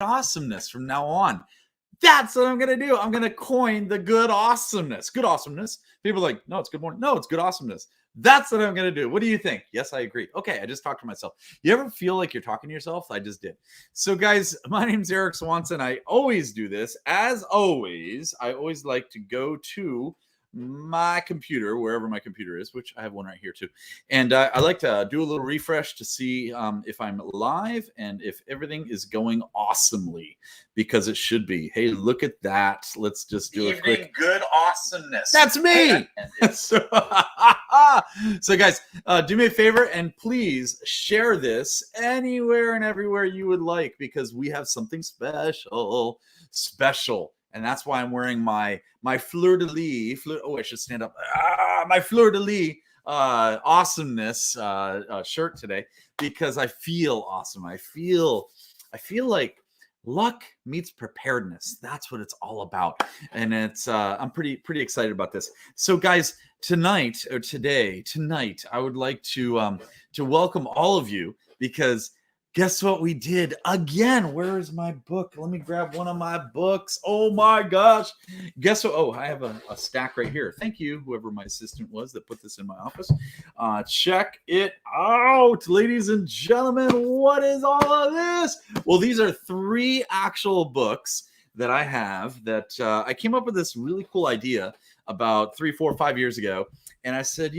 awesomeness from now on. That's what I'm going to do. I'm going to coin the good awesomeness. Good awesomeness. People are like, no, it's good morning. No, it's good awesomeness. That's what I'm going to do. What do you think? Yes, I agree. Okay, I just talked to myself. You ever feel like you're talking to yourself? I just did. So, guys, my name's Eric Swanson. I always do this. As always, I always like to go to my computer, wherever my computer is, which I have one right here too. And I like to do a little refresh to see if I'm live and if everything is going awesomely, because it should be. Hey, look at that. Let's just do a quick good awesomeness. That's me. So, guys, do me a favor and please share this anywhere and everywhere you would like, because we have something special. And that's why I'm wearing my fleur-de-lis. I should stand up. My fleur-de-lis awesomeness shirt today, because I feel awesome. I feel like luck meets preparedness. That's what it's all about. And it's I'm pretty excited about this. So, guys, tonight, I would like to welcome all of you, because guess what we did again? Where is my book? Let me grab one of my books. Oh my gosh. Guess what? Oh, I have a stack right here. Thank you, whoever my assistant was that put this in my office. Check it out, ladies and gentlemen. What is all of this? Well, these are 3 actual books that I have that I came up with this really cool idea about 3, 4, 5 years ago. And I said,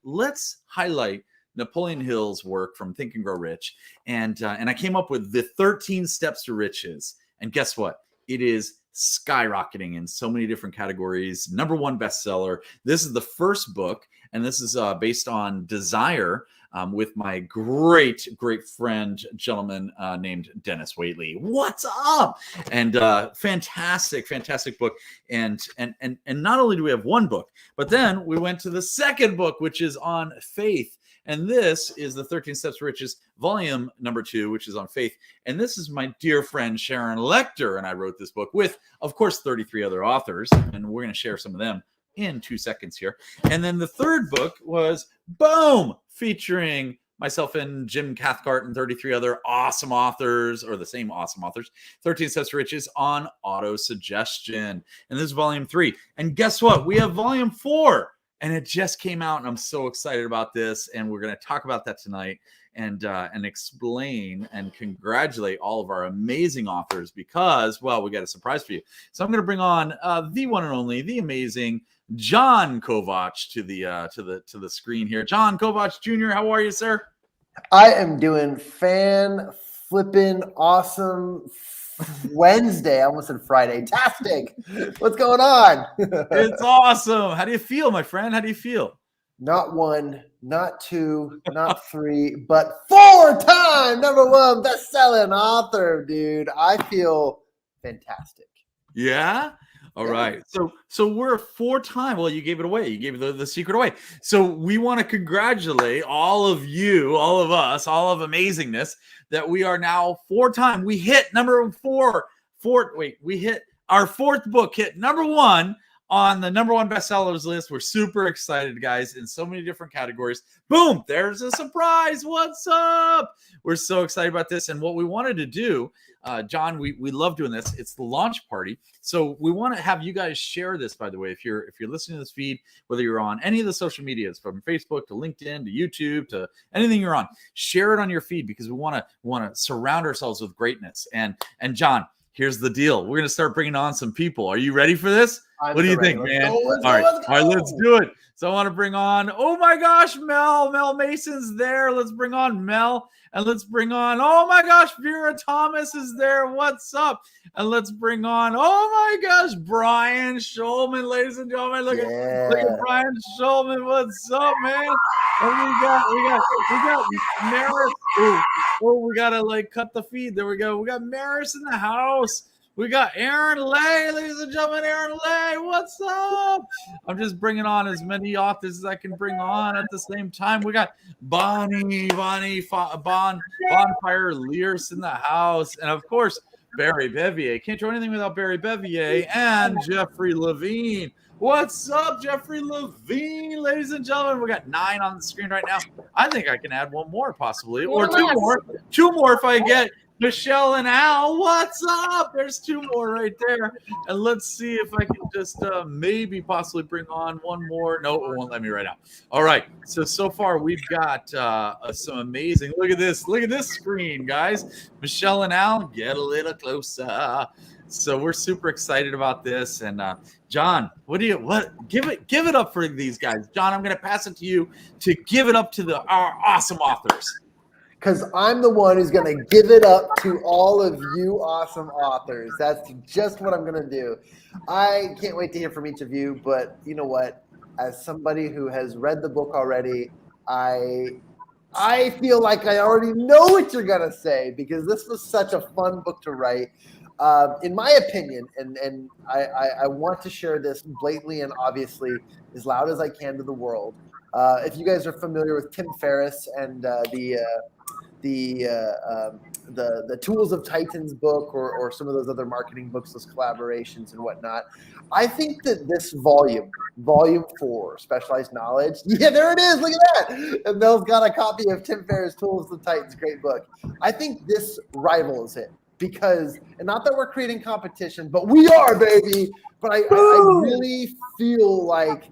let's highlight Napoleon Hill's work from Think and Grow Rich. And I came up with the 13 Steps to Riches. And guess what? It is skyrocketing in so many different categories. #1 bestseller. This is the first book, and this is based on desire with my great friend, gentleman named Dennis Waitley. What's up? And fantastic book. And not only do we have one book, but then we went to the second book, which is on faith. And this is the 13 Steps to Riches, volume #2, which is on faith. And this is my dear friend Sharon Lecter. And I wrote this book with, of course, 33 other authors. And we're going to share some of them in 2 seconds here. And then the third book was, boom, featuring myself and Jim Cathcart and 33 other awesome authors, or the same awesome authors, 13 Steps to Riches on auto-suggestion. And this is volume 3. And guess what? We have volume 4. And it just came out, and I'm so excited about this. And we're going to talk about that tonight and explain and congratulate all of our amazing authors, because, well, we got a surprise for you. So I'm going to bring on the one and only, the amazing John Kovach to the screen here. John Kovach Jr., how are you, sir? I am doing flippin' awesome. Wednesday, I almost said Friday-tastic. What's going on? It's awesome. How do you feel, my friend? How do you feel? Not 1, not 2, not 3, but 4-time #1 best-selling author, dude. I feel fantastic. Yeah? All right. So we're 4-time. Well, you gave it away. You gave the secret away. So we want to congratulate all of you, all of us, all of amazingness, that we are now 4-time. We hit #4. We hit our 4th book, hit #1 on the #1 bestsellers list. We're super excited, guys, in so many different categories. Boom, there's a surprise. What's up? We're so excited about this. And what we wanted to do, John, we love doing this. It's the launch party. So we want to have you guys share this, by the way. If you're listening to this feed, whether you're on any of the social medias, from Facebook to LinkedIn to YouTube to anything you're on, share it on your feed, because we want to surround ourselves with greatness. And John, here's the deal. We're going to start bringing on some people. Are you ready for this? What do you think, man? All right, let's do it. So I want to bring on, oh my gosh, Mel Mason's there. Let's bring on Mel. And let's bring on, oh my gosh, Vera Thomas is there. What's up? And let's bring on, oh my gosh, Brian Schulman, ladies and gentlemen. Look at Brian Schulman. What's up, man? And we got Maris. Oh, we gotta cut the feed. There we go. We got Maris in the house. We got Aaron Lay, ladies and gentlemen. Aaron Lay, what's up? I'm just bringing on as many authors as I can bring on at the same time. We got Bonfire Lears in the house. And, of course, Barry Bevier. Can't do anything without Barry Bevier and Jeffrey Levine. What's up, Jeffrey Levine, ladies and gentlemen? We got 9 on the screen right now. I think I can add one more, possibly, or two more if I get Michelle and Al, what's up? There's two more right there. And let's see if I can just maybe possibly bring on one more. No, it won't let me right now. All right. So far we've got some amazing. Look at this. Look at this screen, guys. Michelle and Al, get a little closer. So we're super excited about this. And John, give it up for these guys. John, I'm going to pass it to you to give it up to our awesome authors. Because I'm the one who's going to give it up to all of you awesome authors. That's just what I'm going to do. I can't wait to hear from each of you. But you know what? As somebody who has read the book already, I feel like I already know what you're going to say because this was such a fun book to write. In my opinion, and I want to share this blatantly and obviously as loud as I can to the world. If you guys are familiar with Tim Ferriss and the Tools of Titans book or some of those other marketing books, those collaborations and whatnot. I think that this volume 4, Specialized Knowledge. Yeah, there it is. Look at that. And Mel's got a copy of Tim Ferriss' Tools of Titans. Great book. I think this rivals it because, and not that we're creating competition, but we are, baby. But I really feel like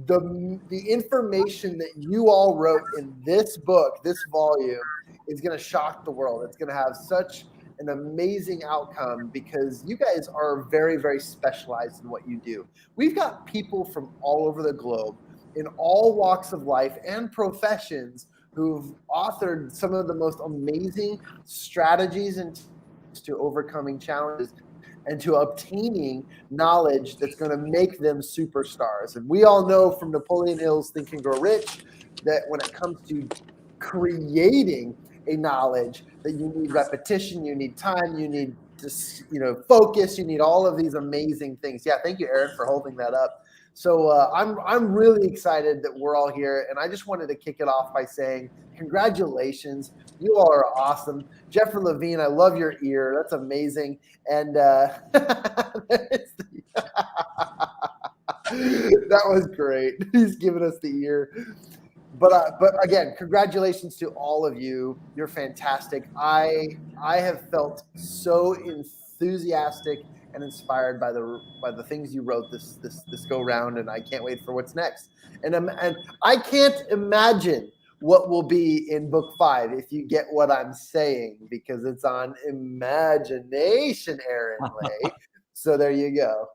the information that you all wrote in this book, this volume, is going to shock the world. It's going to have such an amazing outcome because you guys are very, very specialized in what you do. We've got people from all over the globe in all walks of life and professions who've authored some of the most amazing strategies and to overcoming challenges and to obtaining knowledge that's going to make them superstars. And we all know from Napoleon Hill's Think and Grow Rich that when it comes to creating a knowledge, that you need repetition, you need time, you need focus, you need all of these amazing things. Yeah, thank you, Aaron, for holding that up. So I'm really excited that we're all here, and I just wanted to kick it off by saying congratulations. You all are awesome. Jeffrey Levine, I love your ear. That's amazing. And that was great. He's giving us the ear. But again, congratulations to all of you. You're fantastic. I have felt so enthusiastic and inspired by the things you wrote this go round, and I can't wait for what's next. And I can't imagine what will be in book 5 if you get what I'm saying, because it's on imagination, Aaron Lay. So there you go.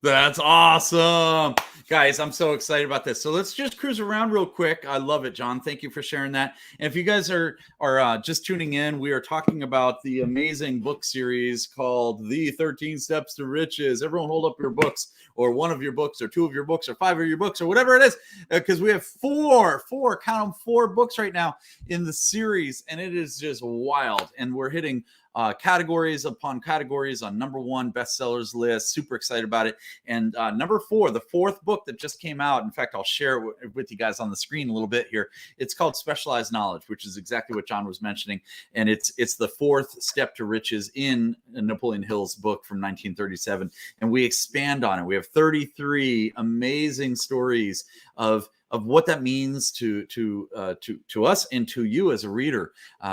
That's awesome. Guys, I'm so excited about this. So let's just cruise around real quick. I love it, John. Thank you for sharing that. And if you guys are just tuning in, we are talking about the amazing book series called The 13 Steps to Riches. Everyone hold up your books, or one of your books, or 2 of your books, or 5 of your books, or whatever it is, because we have four, count them, 4 books right now in the series, and it is just wild. And we're hitting categories upon categories on #1 bestsellers list. Super excited about it. And number 4, the 4th book that just came out. In fact, I'll share it with you guys on the screen a little bit here. It's called Specialized Knowledge, which is exactly what John was mentioning. And it's the 4th step to riches in Napoleon Hill's book from 1937. And we expand on it. We have 33 amazing stories of what that means to us and to you as a reader,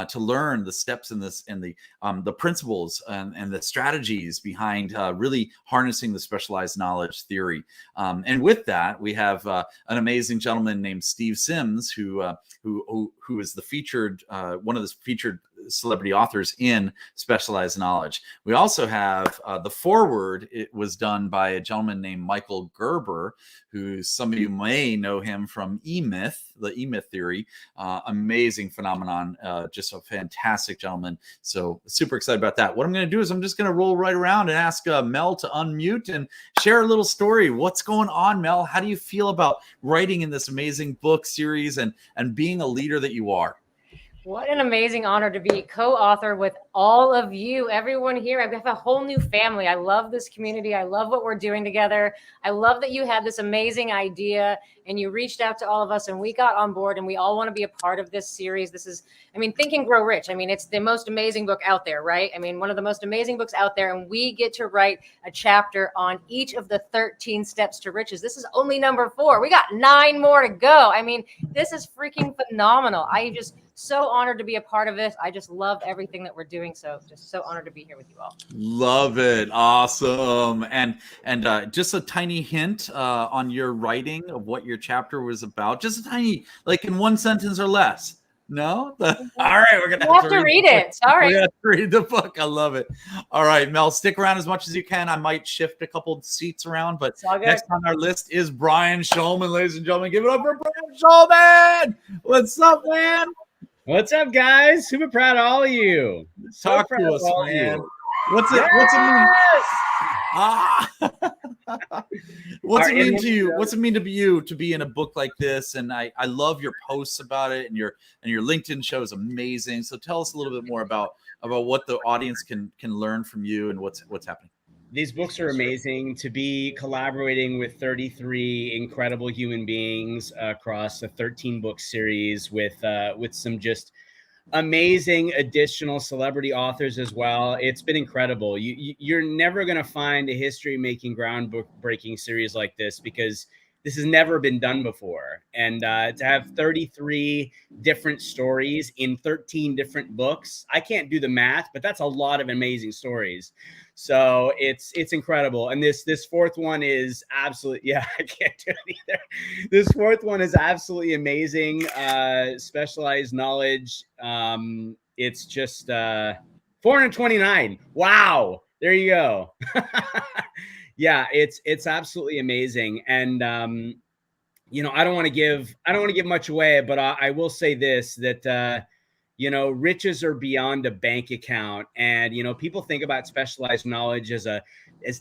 to learn the steps in this and the principles and the strategies behind really harnessing the specialized knowledge theory. And with that, we have an amazing gentleman named Steve Sims, who is the featured one of the featured celebrity authors in Specialized Knowledge. We also have the foreword. It was done by a gentleman named Michael Gerber, who some of you may know him from E-Myth, the E-Myth theory. Amazing phenomenon, just a fantastic gentleman. So super excited about that. What I'm going to do is I'm just going to roll right around and ask Mel to unmute and share a little story. What's going on, Mel? How do you feel about writing in this amazing book series and being a leader that you are? What an amazing honor to be co-author with all of you, everyone here. I have a whole new family. I love this community. I love what we're doing together. I love that you had this amazing idea and you reached out to all of us and we got on board and we all want to be a part of this series. This is, Think and Grow Rich. It's the most amazing book out there, right? One of the most amazing books out there, and we get to write a chapter on each of the 13 steps to riches. This is only number 4. We got 9 more to go. This is freaking phenomenal. So honored to be a part of it. I just love everything that we're doing. So just so honored to be here with you all. Love it. Awesome. And just a tiny hint on your writing of what your chapter was about. Just a tiny, like in one sentence or less. No? All right, we're gonna have to read it. Sorry. We're gonna have to read the book. I love it. All right, Mel, stick around as much as you can. I might shift a couple seats around, but next on our list is Brian Shulman, ladies and gentlemen. Give it up for Brian Shulman. What's up, man? What's up, guys? Super proud of all of you. Talk to us, man. What's it mean? What's it mean to you? What's it mean to you to be in a book like this? And I love your posts about it, and your LinkedIn show is amazing. So tell us a little bit more about what the audience can learn from you and what's happening. These books are amazing. To be collaborating with 33 incredible human beings across a 13-book series with some just amazing additional celebrity authors as well. It's been incredible. You're never going to find a history-making, groundbreaking series like this, because this has never been done before. And to have 33 different stories in 13 different books, I can't do the math, but that's a lot of amazing stories. So it's incredible. And this fourth one is absolutely, I can't do it either. This fourth one is absolutely amazing. Specialized knowledge. It's just 429. Wow. There you go. Yeah, it's absolutely amazing. And I don't want to give much away, but I will say this, that riches are beyond a bank account. And people think about specialized knowledge as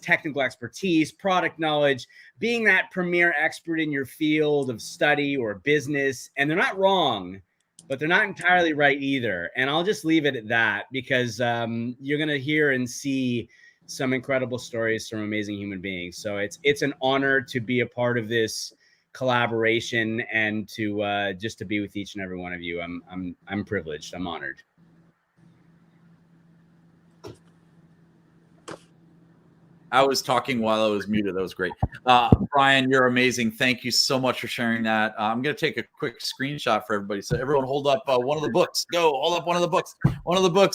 technical expertise, product knowledge, being that premier expert in your field of study or business. And they're not wrong, but they're not entirely right either. And I'll just leave it at that, because you're going to hear and see some incredible stories from amazing human beings. So it's an honor to be a part of this collaboration, and to just to be with each and every one of you. I'm privileged. I'm honored. I was talking while I was muted. That was great. Brian, you're amazing. Thank you so much for sharing that. I'm going to take a quick screenshot for everybody. So everyone hold up one of the books. Go, hold up one of the books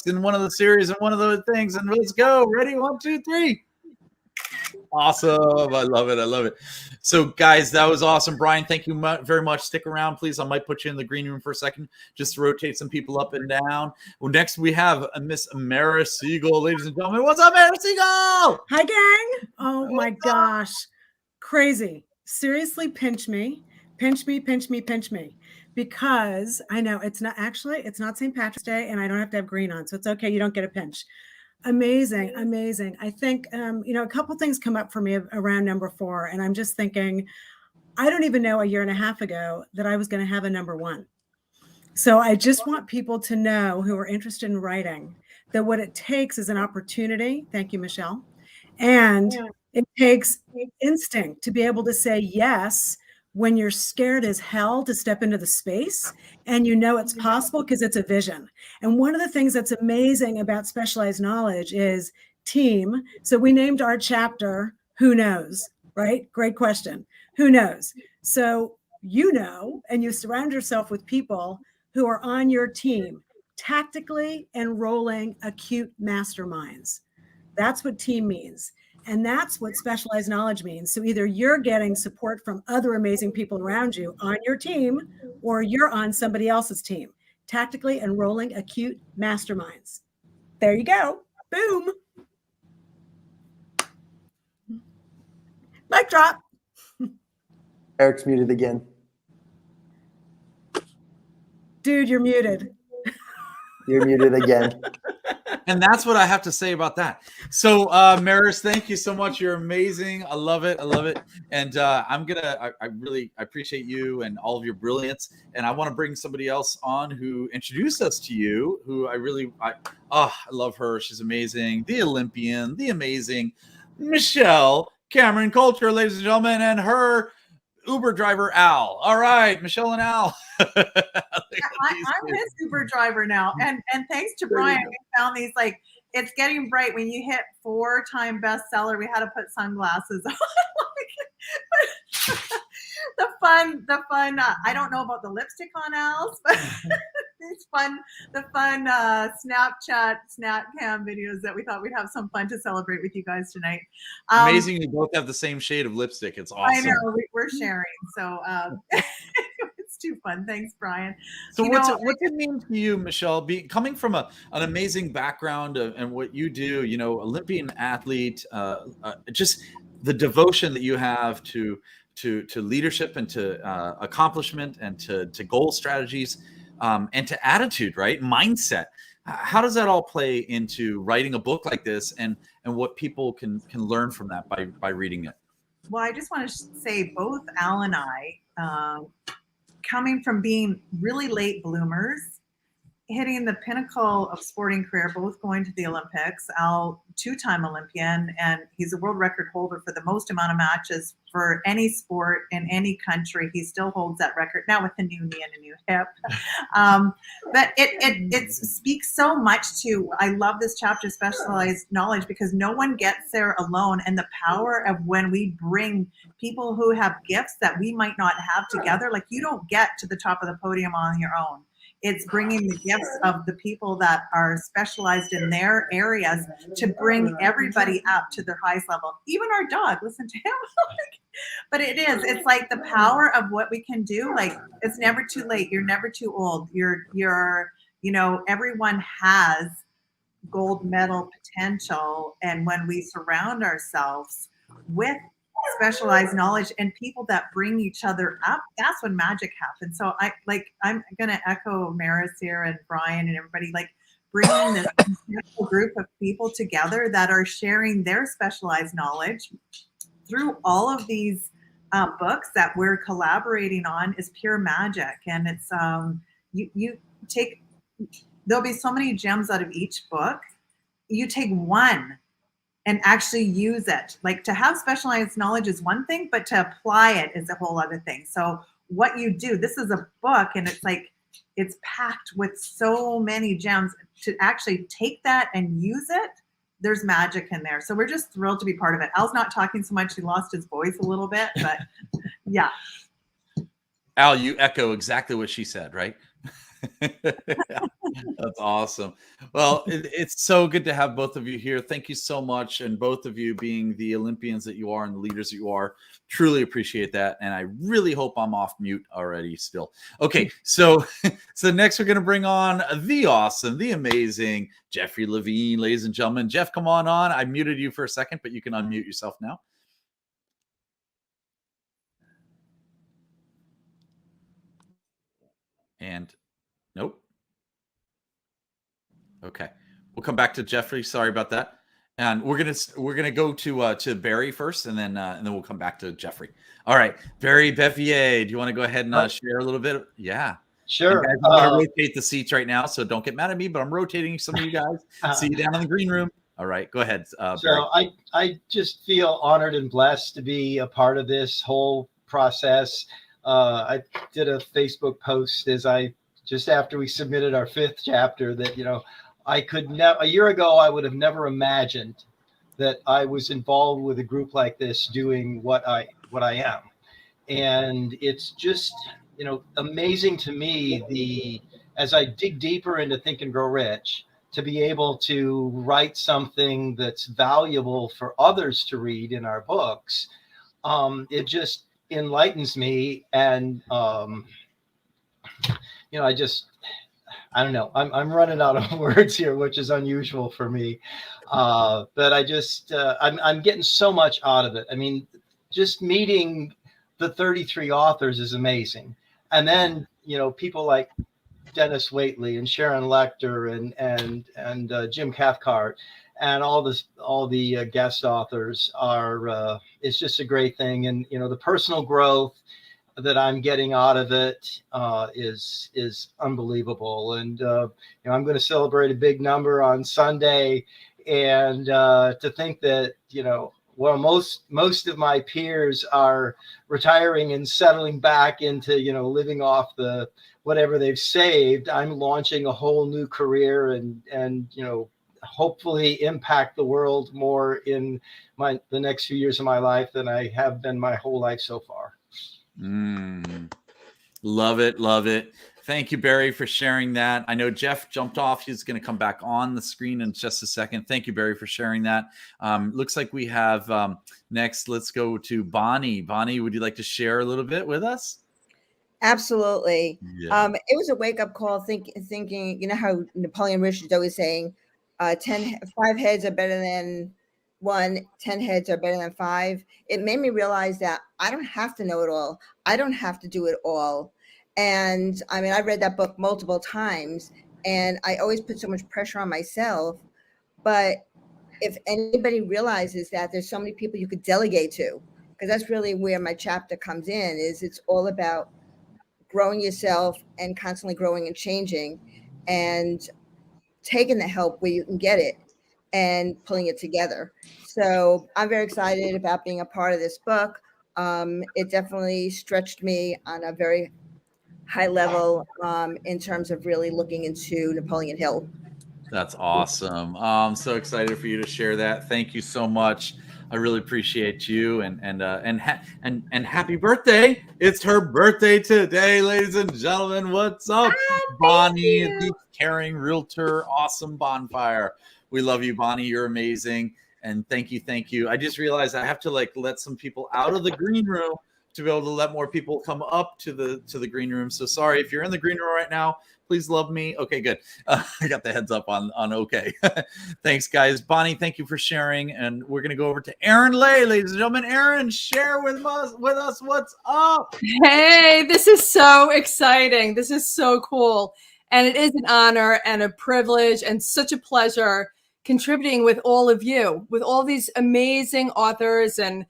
in one of the series and one of the things. And let's go. Ready? 1, 2, 3. Awesome. I love it. So guys, that was awesome. Brian, thank you very much. Stick around, please. I might put you in the green room for a second, just to rotate some people up and down. Well, next we have Miss Amara Siegel, ladies and gentlemen. What's up, Amara Siegel? Hi, gang. Oh my gosh. Crazy. Seriously, pinch me, because I know it's not St. Patrick's Day, and I don't have to have green on. So it's okay. You don't get a pinch. Amazing. I think, a couple things come up for me around number 4, and I'm just thinking, I don't even know a year and a half ago that I was going to have a number 1. So I just want people to know, who are interested in writing, that what it takes is an opportunity. Thank you, Michelle. And it takes instinct to be able to say yes when you're scared as hell to step into the space, and it's possible because it's a vision. And one of the things that's amazing about specialized knowledge is team. So we named our chapter, Who Knows, right? Great question. Who knows? So and you surround yourself with people who are on your team, tactically enrolling acute masterminds. That's what team means. And that's what specialized knowledge means. So either you're getting support from other amazing people around you on your team, or you're on somebody else's team, tactically enrolling acute masterminds. There you go. Boom. Mic drop. Eric's muted again. Dude, you're muted. You're muted again. And that's what I have to say about that. So, Maris, thank you so much. You're amazing. I love it. And I really appreciate you and all of your brilliance. And I want to bring somebody else on who introduced us to you, who I love her. She's amazing. The Olympian, the amazing Michelle Cameron Coulter, ladies and gentlemen, and her Uber driver, Al. All right, Michelle and Al. I'm his Uber driver now. And thanks to Brian, we found these, it's getting bright. When you hit 4-time bestseller, we had to put sunglasses on. the fun. I don't know about the lipstick on Al's, but it's fun. The fun Snapchat, Snapcam videos that we thought we'd have some fun to celebrate with you guys tonight. Amazing, you both have the same shade of lipstick. It's awesome. I know we're sharing, so it's too fun. Thanks, Brian. So what's it mean to you, Michelle, coming from an amazing background and what you do, Olympian athlete, just the devotion that you have to leadership and to accomplishment and to goal strategies, and to attitude, right? Mindset. How does that all play into writing a book like this and what people can learn from that by reading it? Well, I just want to say both Al and I, coming from being really late bloomers, hitting the pinnacle of sporting career, both going to the Olympics. Al, two-time Olympian, and he's a world record holder for the most amount of matches for any sport in any country. He still holds that record now with a new knee and a new hip. But it speaks so much to, I love this chapter, specialized knowledge, because no one gets there alone. And the power of when we bring people who have gifts that we might not have together, like you don't get to the top of the podium on your own. It's bringing the gifts of the people that are specialized in their areas to bring everybody up to their highest level. Even our dog, listen to him. But it's like the power of what we can do. Like, it's never too late. You're never too old. Everyone has gold medal potential. And when we surround ourselves with specialized knowledge and people that bring each other up, that's when magic happens. So I'm gonna echo Maris here and Brian and everybody, like bringing this group of people together that are sharing their specialized knowledge through all of these books that we're collaborating on is pure magic. And it's there'll be so many gems out of each book. You take one and actually use it. Like, to have specialized knowledge is one thing, but to apply it is a whole other thing. So what you do, this is a book, and it's packed with so many gems. To actually take that and use it, there's magic in there. So we're just thrilled to be part of it. Al's not talking so much. He lost his voice a little bit, but yeah. Al, you echo exactly what she said, right? That's awesome. Well, it's so good to have both of you here. Thank you so much. And both of you being the Olympians that you are and the leaders that you are, truly appreciate that. And I really hope I'm off mute already still. Okay, so next we're going to bring on the awesome, the amazing Jeffrey Levine, ladies and gentlemen. Jeff, come on. I muted you for a second, but you can unmute yourself now. And nope. Okay, we'll come back to Jeffrey. Sorry about that. And we're gonna go to Barry first, and then we'll come back to Jeffrey. All right, Barry Bevier, do you want to go ahead and share a little bit? Yeah, sure. Guys, I'm gonna rotate the seats right now, so don't get mad at me. But I'm rotating some of you guys. See you down in the green room. All right, go ahead. Barry. So I just feel honored and blessed to be a part of this whole process. I did a Facebook post just after we submitted our 5th chapter that, I could never, a year ago, I would have never imagined that I was involved with a group like this doing what I am. And it's just, amazing to me, as I dig deeper into Think and Grow Rich, to be able to write something that's valuable for others to read in our books. It just enlightens me. And, I don't know. I'm running out of words here, which is unusual for me. But I'm getting so much out of it. I mean, just meeting the 33 authors is amazing. And then, people like Dennis Waitley and Sharon Lecter and Jim Cathcart and all the guest authors are, it's just a great thing. And, the personal growth that I'm getting out of it is unbelievable. And I'm going to celebrate a big number on Sunday, and to think that most of my peers are retiring and settling back into living off the whatever they've saved. I'm launching a whole new career and hopefully impact the world more in the next few years of my life than I have been my whole life so far. Love it. Love it. Thank you, Barry, for sharing that. I know Jeff jumped off. He's going to come back on the screen in just a second. Thank you, Barry, for sharing that. Looks like we have next, let's go to Bonnie. Bonnie, would you like to share a little bit with us? Absolutely. Yeah. It was a wake-up call thinking, you know how Napoleon Richard's always saying, 5 heads are better than 1, 10 heads are better than 5. It made me realize that I don't have to know it all. I don't have to do it all. And I mean, I read that book multiple times, and I always put so much pressure on myself. But if anybody realizes that there's so many people you could delegate to, because that's really where my chapter comes in, is it's all about growing yourself and constantly growing and changing, and taking the help where you can get it and pulling it together. So I'm very excited about being a part of this book. It definitely stretched me on a very high level in terms of really looking into Napoleon Hill. That's awesome. I'm so excited for you to share that. Thank you so much. I really appreciate you, and happy birthday! It's her birthday today, ladies and gentlemen. What's up, Bonnie, the caring realtor? Awesome bonfire. We love you, Bonnie. You're amazing, and thank you. I just realized I have to let some people out of the green room to be able to let more people come up to the green room. So sorry if you're in the green room right now. Please love me. Okay, good. I got the heads up on okay. Thanks, guys. Bonnie, thank you for sharing. And we're going to go over to Aaron Lay, ladies and gentlemen. Aaron, share with us what's up. Hey, this is so exciting. This is so cool. And it is an honor and a privilege and such a pleasure contributing with all of you, with all these amazing authors, and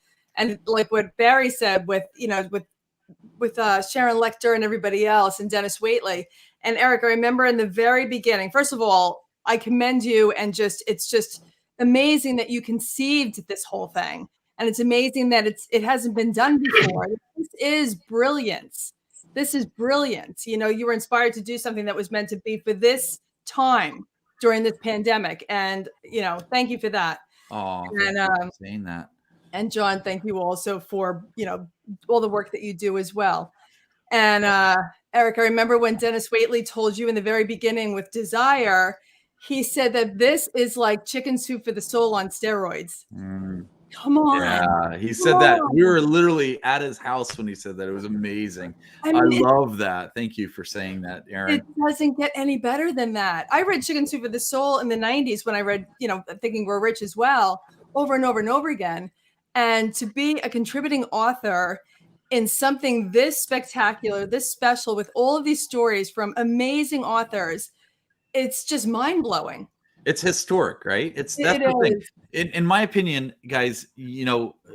like what Barry said, with Sharon Lecter and everybody else, and Dennis Waitley. And Eric, I remember in the very beginning, first of all, I commend you, and it's just amazing that you conceived this whole thing. And it's amazing that it hasn't been done before. This is brilliance. This is brilliant. You know, you were inspired to do something that was meant to be for this time during this pandemic. And, thank you for that. Oh, thank you for saying that. And John, thank you also for, all the work that you do as well. And Eric, I remember when Dennis Waitley told you in the very beginning with Desire, he said that this is like chicken soup for the soul on steroids. Come on. Yeah, he said that. We were literally at his house when he said that. It was amazing. I love that. Thank you for saying that, Aaron. It doesn't get any better than that. I read Chicken Soup for the Soul in the 90s when I read, Thinking We're Rich as well, over and over and over again. And to be a contributing author in something this spectacular, this special, with all of these stories from amazing authors, it's just mind-blowing. It's historic, right? That's the thing. In my opinion, guys,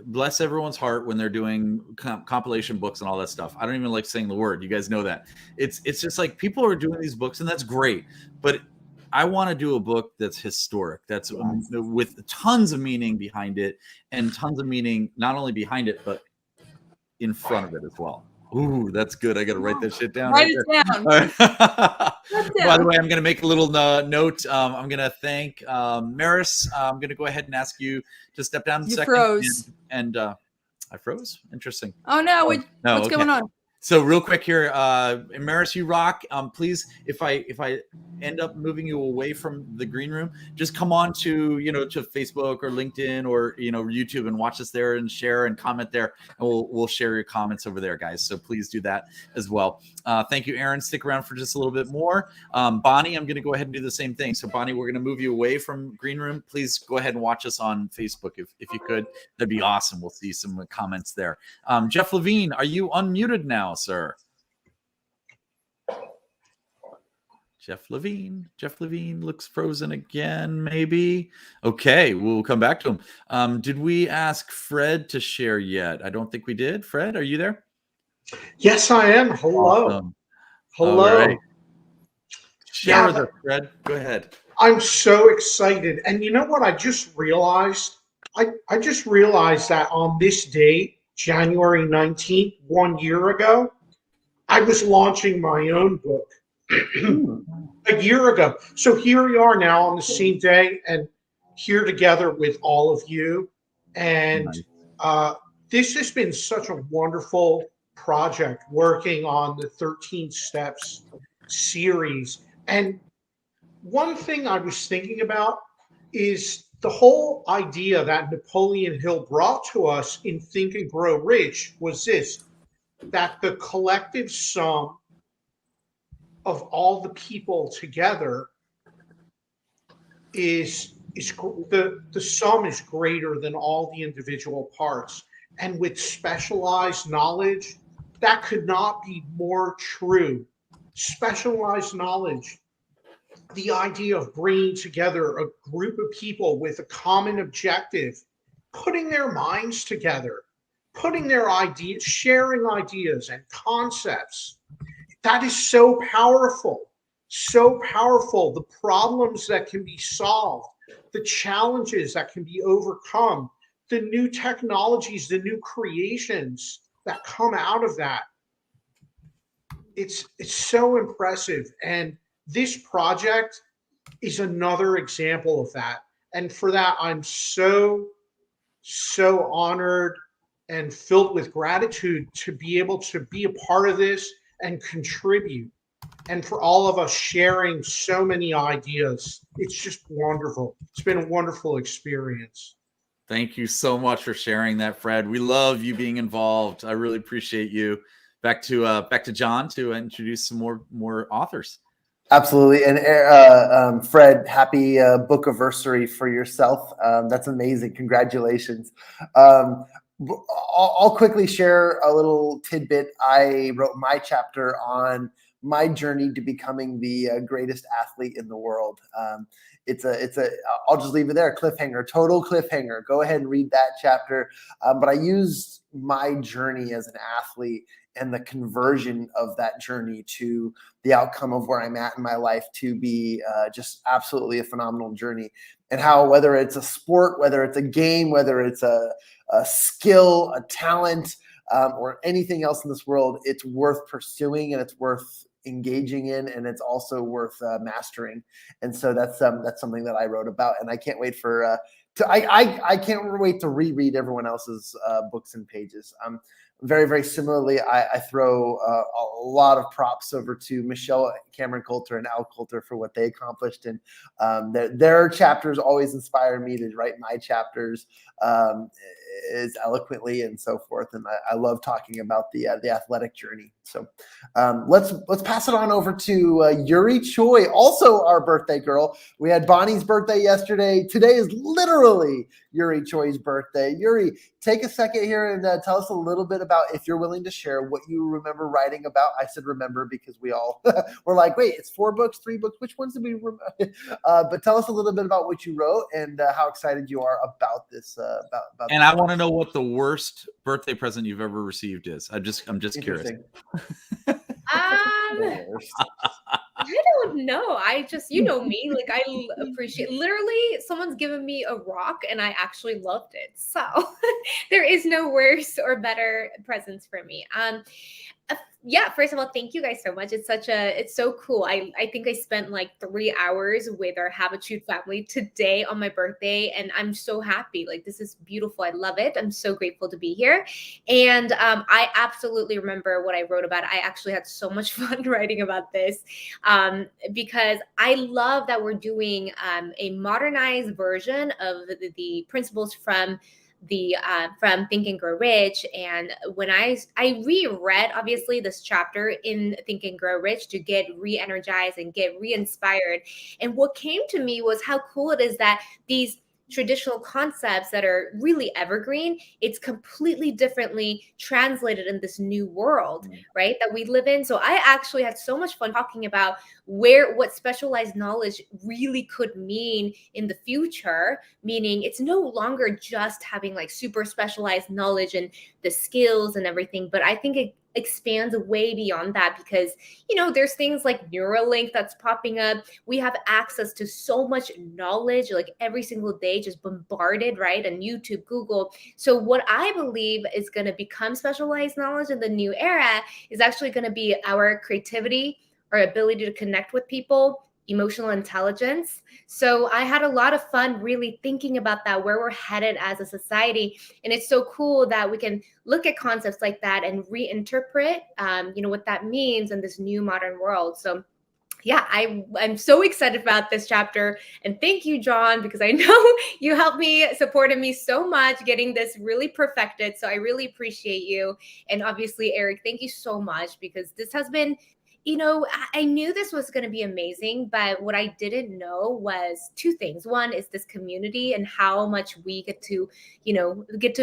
bless everyone's heart when they're doing compilation books and all that stuff. I don't even like saying the word. You guys know that. It's just like people are doing these books, and that's great. But I want to do a book that's historic, that's with tons of meaning behind it, and tons of meaning not only behind it, but in front of it as well. Ooh, that's good. I got to write that shit down. Write it down. By the way, I'm going to make a little note. I'm going to thank Maris. I'm going to go ahead and ask you to step down a second. Froze. And I froze? Interesting. Oh, no. What's going on? So real quick here, Maris, you rock. Please, if I end up moving you away from the green room, just come on to to Facebook or LinkedIn or YouTube and watch us there and share and comment there, and we'll share your comments over there, guys. So please do that as well. Thank you, Aaron. Stick around for just a little bit more. Bonnie, I'm going to go ahead and do the same thing. So Bonnie, we're going to move you away from green room. Please go ahead and watch us on Facebook if you could. That'd be awesome. We'll see some comments there. Jeff Levine, are you unmuted now, sir? Jeff Levine looks frozen again, maybe. Okay, we'll come back to him. Did we ask Fred to share yet? I don't think we did. Fred, are you there? Yes, I am. Hello. Awesome. Hello. Right. Share with us, Fred. Go ahead. I'm so excited. And you know what I just realized? I just realized that on this date, January 19th, 1 year ago, I was launching my own book a year ago. So here we are now on the same day and here together with all of you. And this has been such a wonderful project working on the 13 Steps series. And one thing I was thinking about is the whole idea that Napoleon Hill brought to us in Think and Grow Rich was this, that the collective sum of all the people together is the sum is greater than all the individual parts. And with specialized knowledge, that could not be more true. Specialized knowledge, the idea of bringing together a group of people with a common objective, putting their minds together, putting their ideas, sharing ideas and concepts. That is so powerful, so powerful. The problems that can be solved, the challenges that can be overcome, the new technologies, the new creations that come out of that. It's so impressive. And this project is another example of that. And for that, I'm so honored and filled with gratitude to be able to be a part of this and contribute. And for all of us sharing so many ideas. It's just wonderful. It's been a wonderful experience. Thank you so much for sharing that, Fred. We love you being involved. I really appreciate you. Back to John to introduce some more authors. Absolutely. And Fred, happy book anniversary for yourself. That's amazing. Congratulations. I'll quickly share a little tidbit. I wrote my chapter on my journey to becoming the greatest athlete in the world. I'll just leave it there. Cliffhanger, total cliffhanger. Go ahead and read that chapter. But I used my journey as an athlete and the conversion of that journey to the outcome of where I'm at in my life to be just absolutely a phenomenal journey. And how, whether it's a sport, whether it's a game, whether it's a skill, a talent, or anything else in this world, it's worth pursuing and it's worth engaging in, and it's also worth mastering. And so that's something that I wrote about, and I can't wait for I can't wait to reread everyone else's books and pages. Very, very similarly, I throw a lot of props over to Michelle Cameron Coulter and Al Coulter for what they accomplished. And their chapters always inspire me to write my chapters as eloquently and so forth. And I love talking about the athletic journey. So let's pass it on over to Yuri Choi, also our birthday girl. We had Bonnie's birthday yesterday. Today is literally Yuri Choi's birthday. Yuri, take a second here and tell us a little bit about, if you're willing to share, what you remember writing about. I said remember because we all were like, wait, it's 4 books, 3 books. Which ones did we remember? But tell us a little bit about what you wrote and how excited you are about this. About and I want to know what the worst birthday present you've ever received is. I'm just curious. I don't know. I just, you know me, like I appreciate, literally someone's given me a rock and I actually loved it. So there is no worse or better presents for me. Yeah, first of all, thank you guys so much. It's so cool. I think I spent like 3 hours with our Habitude family today on my birthday, and I'm so happy. Like, this is beautiful. I love it. I'm so grateful to be here. And I absolutely remember what I wrote about. I actually had so much fun writing about this because I love that we're doing a modernized version of the principles from Think and Grow Rich. And when I reread, obviously, this chapter in Think and Grow Rich to get re-energized and get re-inspired. And what came to me was how cool it is that these traditional concepts that are really evergreen, it's completely differently translated in this new world, right, that we live in. So I actually had so much fun talking about what specialized knowledge really could mean in the future, meaning it's no longer just having like super specialized knowledge and the skills and everything, but I think it expands way beyond that because, you know, there's things like Neuralink that's popping up. We have access to so much knowledge, like every single day, just bombarded, right? And YouTube, Google. So what I believe is going to become specialized knowledge in the new era is actually going to be our creativity, our ability to connect with people, emotional intelligence. So I had a lot of fun really thinking about that, where we're headed as a society. And it's so cool that we can look at concepts like that and reinterpret, what that means in this new modern world. So yeah, I'm so excited about this chapter. And thank you, John, because I know you helped me, supported me so much getting this really perfected. So I really appreciate you. And obviously, Eric, thank you so much, because this has been, I knew this was going to be amazing, but what I didn't know was two things. One is this community and how much we get to,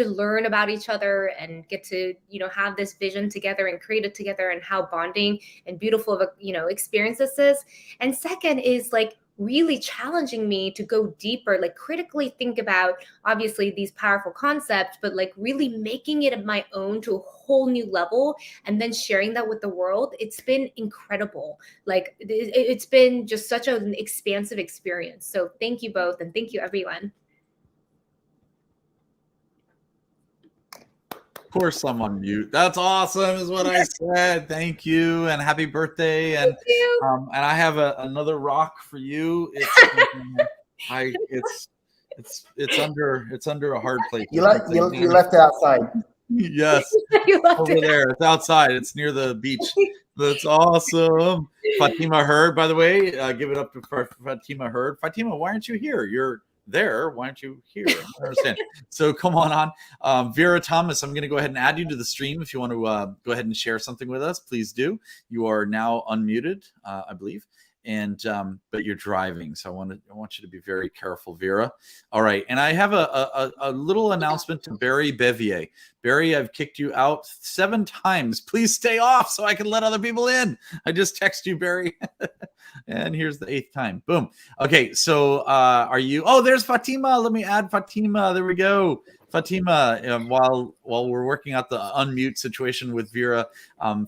learn about each other and get to, have this vision together and create it together, and how bonding and beautiful of a, experience this is. And second is like really challenging me to go deeper, like critically think about obviously these powerful concepts, but like really making it my own to a whole new level, and then sharing that with the world. It's been incredible. Like it's been just such an expansive experience. So thank you both, and thank you everyone. Of course, I'm on mute. That's awesome, is what I said. Thank you, and happy birthday. And Thank you. And I have another rock for you. It's under a hard place. You left it outside. Yes, You left over it. there. It's outside. It's near the beach. That's awesome. Fatima Hurd, by the way, give it up to Fatima Hurd. Fatima, why aren't you here? You're there. Why aren't you here? I don't understand. So come on. Vera Thomas, I'm going to go ahead and add you to the stream. If you want to go ahead and share something with us, please do. You are now unmuted, I believe. And but you're driving, so I want you to be very careful, Vera. All right, and I have a little announcement to Barry Bevier. Barry, I've kicked you out 7 times. Please stay off so I can let other people in. I just text you, Barry. And here's the 8th time. Boom. Okay, so are you? Oh, there's Fatima. Let me add Fatima. There we go. Fatima, while we're working out the unmute situation with Vera,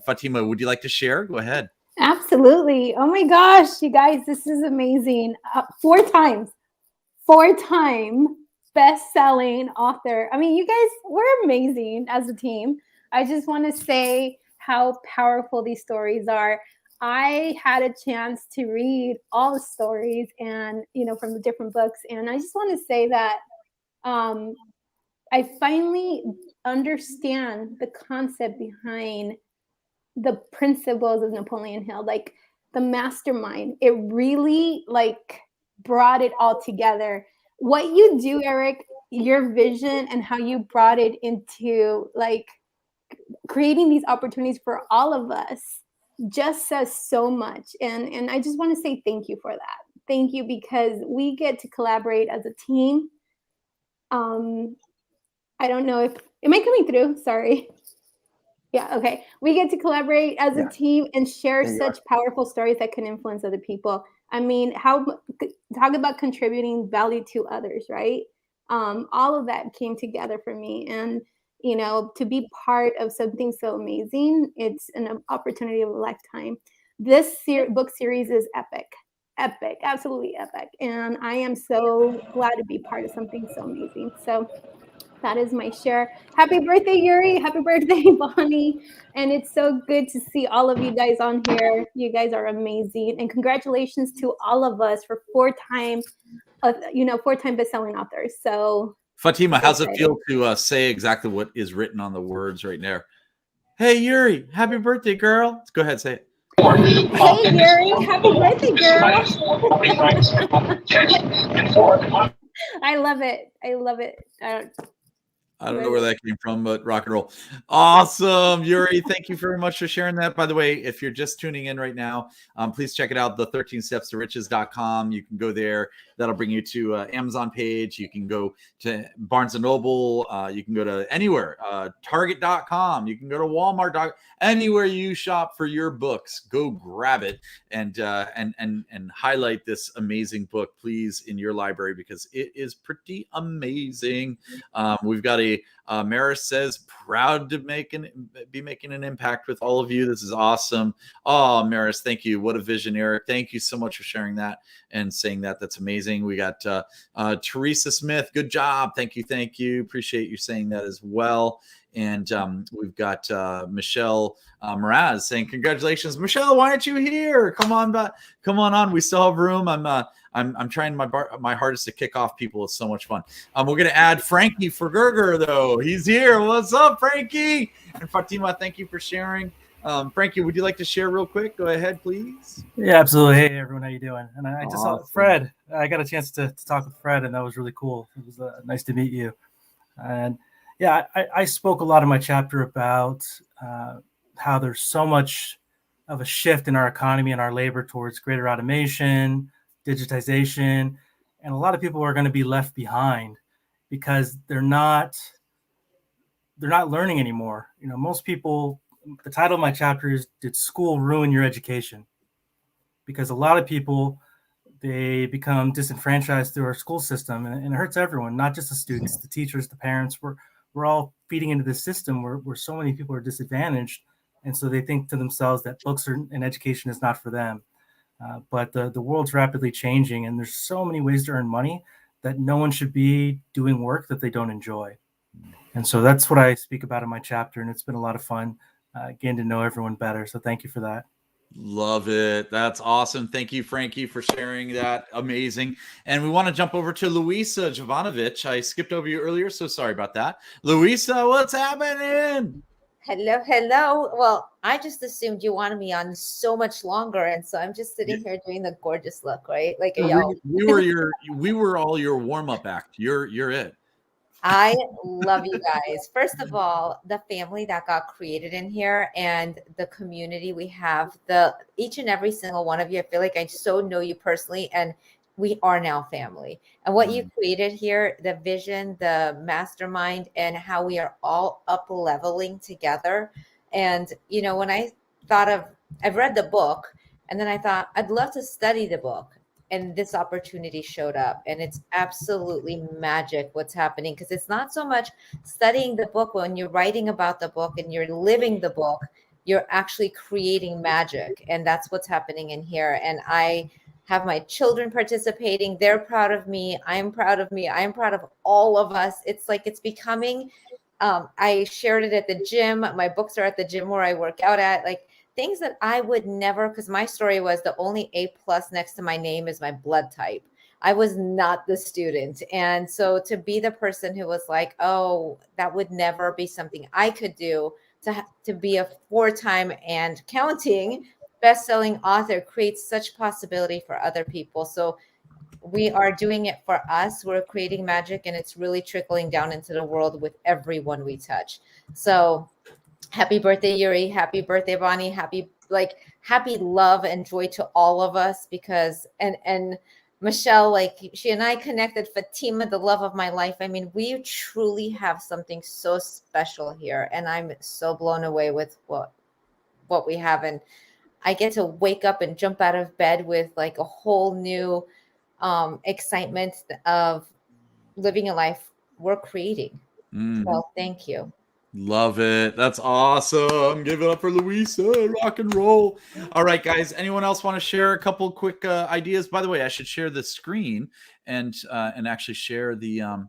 Fatima, would you like to share? Go ahead. Absolutely. Oh my gosh, you guys, this is amazing. 4-time best-selling author. I mean, you guys were amazing as a team. I just want to say how powerful these stories are. I had a chance to read all the stories and, from the different books. And I just want to say that I finally understand the concept behind the principles of Napoleon Hill, like the mastermind. It really brought it all together. What you do, Eric, your vision and how you brought it into creating these opportunities for all of us just says so much. And I just want to say thank you for that. Thank you, because we get to collaborate as a team. I don't know if, am I coming through? Sorry. Yeah, okay. We get to collaborate as a team and share such powerful stories that can influence other people. I mean, talk about contributing value to others, right? All of that came together for me. And, to be part of something so amazing, it's an opportunity of a lifetime. This book series is epic, absolutely epic. And I am so glad to be part of something so amazing. So that is my share. Happy birthday, Yuri. Happy birthday, Bonnie. And it's so good to see all of you guys on here. You guys are amazing. And congratulations to all of us for 4-time best-selling authors. So Fatima, how's it feel to say exactly what is written on the words right there? Hey, Yuri, happy birthday, girl. Go ahead, say it. Hey, Yuri, happy birthday, girl. I love it. I don't know where that came from, but rock and roll. Awesome. Yuri, thank you very much for sharing that. By the way, if you're just tuning in right now, please check it out, the 13stepstoriches.com. You can go there. That'll bring you to Amazon page. You can go to Barnes & Noble. You can go to anywhere, Target.com. You can go to Walmart. Anywhere you shop for your books, go grab it and highlight this amazing book, please, in your library, because it is pretty amazing. We've got Maris says, proud to be making an impact with all of you. This is awesome. Oh, Maris, thank you. What a visionary. Thank you so much for sharing that and saying that. That's amazing. amazing. We got Teresa Smith. Good job. Thank you. Thank you. Appreciate you saying that as well. And we've got Michelle Mraz saying, congratulations. Michelle, why aren't you here? Come on. We still have room. I'm trying my hardest to kick off people. It's so much fun. We're going to add Frankie Fergerger, though. He's here. What's up, Frankie? And Fatima, thank you for sharing. Frankie, would you like to share real quick? Go ahead, please. Yeah, absolutely. Hey, everyone, how you doing? And I just saw Awesome. Fred. I got a chance to talk with Fred, and that was really cool. It was nice to meet you. And yeah, I spoke a lot in my chapter about how there's so much of a shift in our economy and our labor towards greater automation, digitization, and a lot of people are going to be left behind because they're not learning anymore. You know, most people, the title of my chapter is, Did School Ruin Your Education? Because a lot of people, they become disenfranchised through our school system, and it hurts everyone, not just the students, the teachers, the parents. We're all feeding into this system where so many people are disadvantaged, and so they think to themselves that books and education is not for them. But the world's rapidly changing, and there's so many ways to earn money that no one should be doing work that they don't enjoy. And so that's what I speak about in my chapter, and it's been a lot of fun getting to know everyone better. So thank you for that. Love it. That's awesome. Thank you, Frankie, for sharing that. Amazing. And we want to jump over to Luisa Jovanovic. I skipped over you earlier, so sorry about that. Luisa, what's happening? Hello. Well, I just assumed you wanted me on so much longer, and so I'm just sitting here doing the gorgeous look, right? Like we were all your warm-up act. You're it. I love you guys. First of all, the family that got created in here and the community we have, each and every single one of you, I feel like I so know you personally, and we are now family. And what you created here, the vision, the mastermind, and how we are all up leveling together. And, you know, when I've read the book, and then I thought, I'd love to study the book. And this opportunity showed up, and it's absolutely magic what's happening, because it's not so much studying the book. When you're writing about the book and you're living the book, you're actually creating magic. And that's what's happening in here. And I have my children participating. They're proud of me. I'm proud of me. I'm proud of all of us. It's like it's becoming, I shared it at the gym. My books are at the gym where I work out at. Like, things that I would never, because my story was the only A+ next to my name is my blood type. I was not the student. And so to be the person who was like, oh, that would never be something I could do, to be a 4-time and counting best-selling author creates such possibility for other people. So we are doing it for us. We're creating magic, and it's really trickling down into the world with everyone we touch. So happy birthday, Yuri. Happy birthday, Bonnie. Happy love and joy to all of us, because, and Michelle, like, she and I connected. Fatima, the love of my life. I mean, we truly have something so special here, and I'm so blown away with what we have. And I get to wake up and jump out of bed with like a whole new excitement of living a life we're creating. So thank you. Love it. That's awesome. Give it up for Luisa. Rock and roll. All right, guys. Anyone else want to share a couple quick ideas? By the way, I should share the screen and actually share the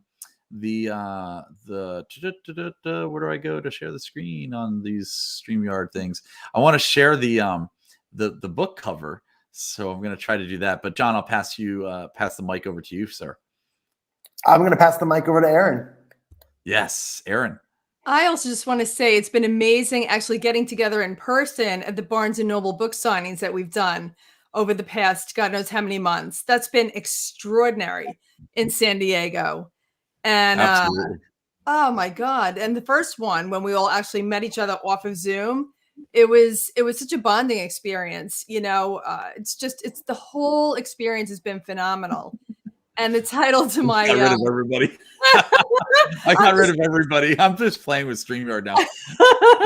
where do I go to share the screen on these StreamYard things? I want to share the book cover, so I'm going to try to do that. But John, I'll pass the mic over to you, sir. I'm going to pass the mic over to Aaron. Yes, Aaron. I also just want to say it's been amazing actually getting together in person at the Barnes & Noble book signings that we've done over the past God knows how many months. That's been extraordinary in San Diego. And oh my God. And the first one, when we all actually met each other off of Zoom, it was such a bonding experience. You know, it's the whole experience has been phenomenal. And the title to my got rid of everybody. I got rid of everybody. I'm just playing with StreamYard now.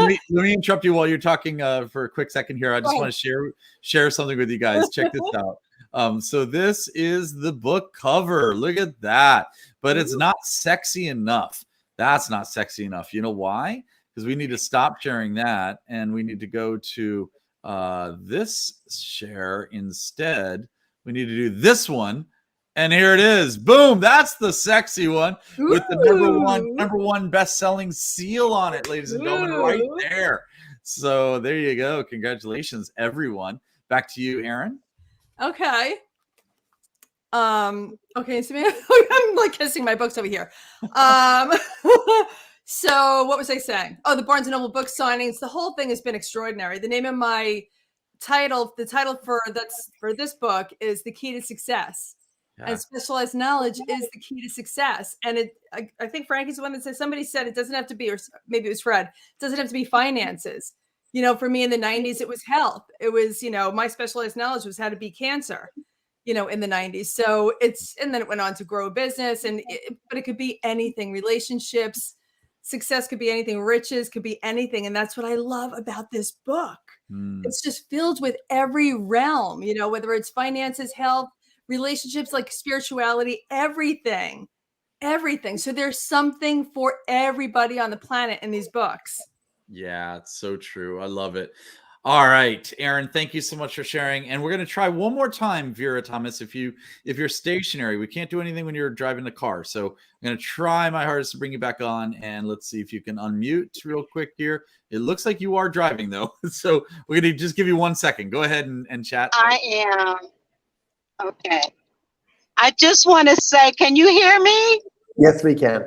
let me interrupt you while you're talking for a quick second here. I just want to share something with you guys. Check this out. So this is the book cover. Look at that. But it's not sexy enough. That's not sexy enough. You know why? Because we need to stop sharing that, and we need to go to this share instead. We need to do this one. And here it is. Boom. That's the sexy one with the Ooh. number one best-selling seal on it, ladies and gentlemen, right Ooh. there. So there you go. Congratulations, everyone. Back to you, Aaron. Okay. Okay, so I'm like kissing my books over here. So what was I saying? Oh, the Barnes and Noble book signings. The whole thing has been extraordinary. The name of my title, the title for this book is The Key to Success. Yeah. And specialized knowledge is the key to success. And I think Frankie's the one that said, somebody said it doesn't have to be, or maybe it was Fred, it doesn't have to be finances. You know, for me in the 90s, it was health. It was, you know, my specialized knowledge was how to beat cancer, you know, in the 90s. So and then it went on to grow a business, but it could be anything, relationships, success could be anything, riches could be anything. And that's what I love about this book. It's just filled with every realm, you know, whether it's finances, health, relationships, like spirituality, everything. So there's something for everybody on the planet in these books. Yeah, it's so true. I love it. All right, Aaron, thank you so much for sharing. And we're going to try one more time, Vera Thomas. If you're stationary, we can't do anything when you're driving the car. So I'm going to try my hardest to bring you back on, and let's see if you can unmute real quick here. It looks like you are driving though. So we're going to just give you 1 second. Go ahead and chat. I am. Okay. I just want to say, can you hear me? Yes, we can.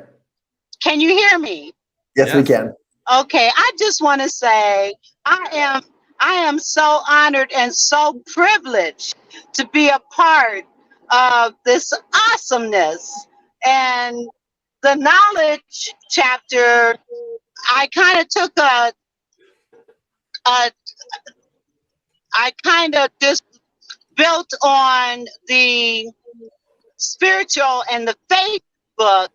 Can you hear me? Yes, we can. Okay. I just want to say I am so honored and so privileged to be a part of this awesomeness. And the knowledge chapter, I kind of took I kind of just built on the spiritual and the faith book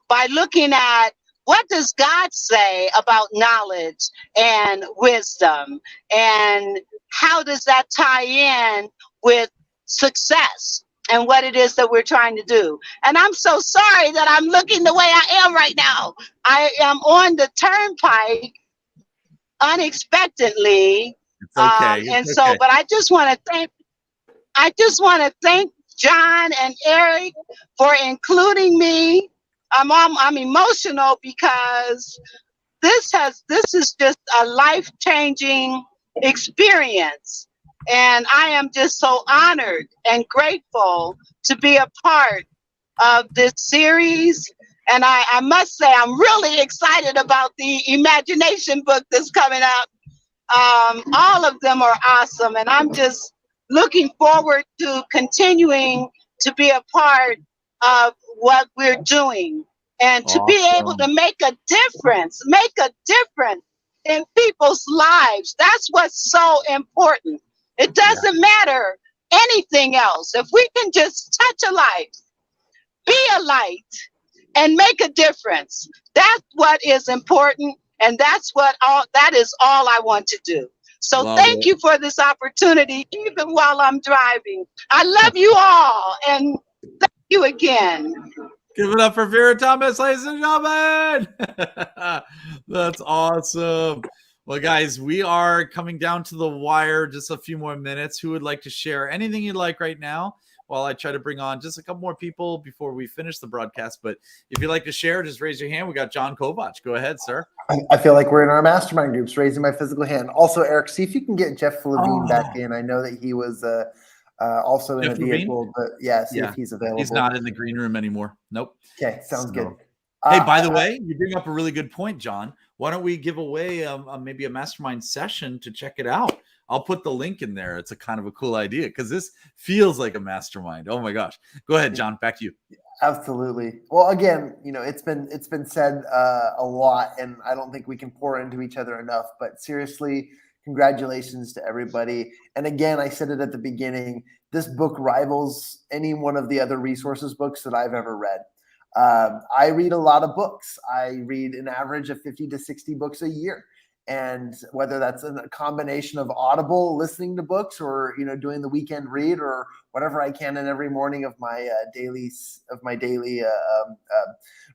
by looking at what does God say about knowledge and wisdom, and how does that tie in with success and what it is that we're trying to do. And I'm so sorry that I'm looking the way I am right now. I am on the turnpike unexpectedly. It's okay. But I just want to thank John and Eric for including me. I'm emotional because this is just a life-changing experience, and I am just so honored and grateful to be a part of this series. And I must say I'm really excited about the imagination book that's coming up. All of them are awesome, and I'm just looking forward to continuing to be a part of what we're doing, and to be able to make a difference in people's lives. That's what's so important. It doesn't matter anything else. If we can just touch a life, be a light, and make a difference, that's what is important. And that is all I want to do. So thank you for this opportunity, even while I'm driving. I love you all, and thank you again. Give it up for Vera Thomas, ladies and gentlemen. That's awesome. Well, guys, we are coming down to the wire. Just a few more minutes. Who would like to share anything you'd like right now, while I try to bring on just a couple more people before we finish the broadcast? But if you'd like to share, just raise your hand. We got John Kovach. Go ahead, sir. I feel like we're in our mastermind groups, raising my physical hand. Also, Eric, see if you can get Jeff Levine back in. I know that he was also in Jeff a vehicle, but see if he's available. He's not in the green room anymore. Nope. Okay, sounds good. Hey, by the way, you bring up a really good point, John. Why don't we give away maybe a mastermind session to check it out? I'll put the link in there. It's a kind of a cool idea because this feels like a mastermind. Oh my gosh. Go ahead, John. Back to you. Absolutely. Well, again, it's been said a lot, and I don't think we can pour into each other enough. But seriously, congratulations to everybody. And again, I said it at the beginning, this book rivals any one of the other resources books that I've ever read. I read a lot of books. I read an average of 50 to 60 books a year. And whether that's a combination of Audible, listening to books, or doing the weekend read, or whatever I can in every morning of my daily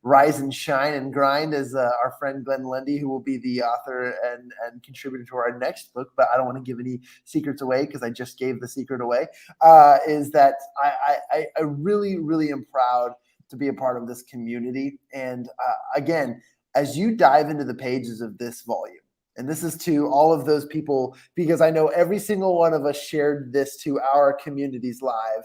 rise and shine and grind, as our friend Glenn Lundy, who will be the author and contributor to our next book, but I don't want to give any secrets away because I just gave the secret away, is that I really, really am proud to be a part of this community. And again, as you dive into the pages of this volume, and this is to all of those people, because I know every single one of us shared this to our communities live.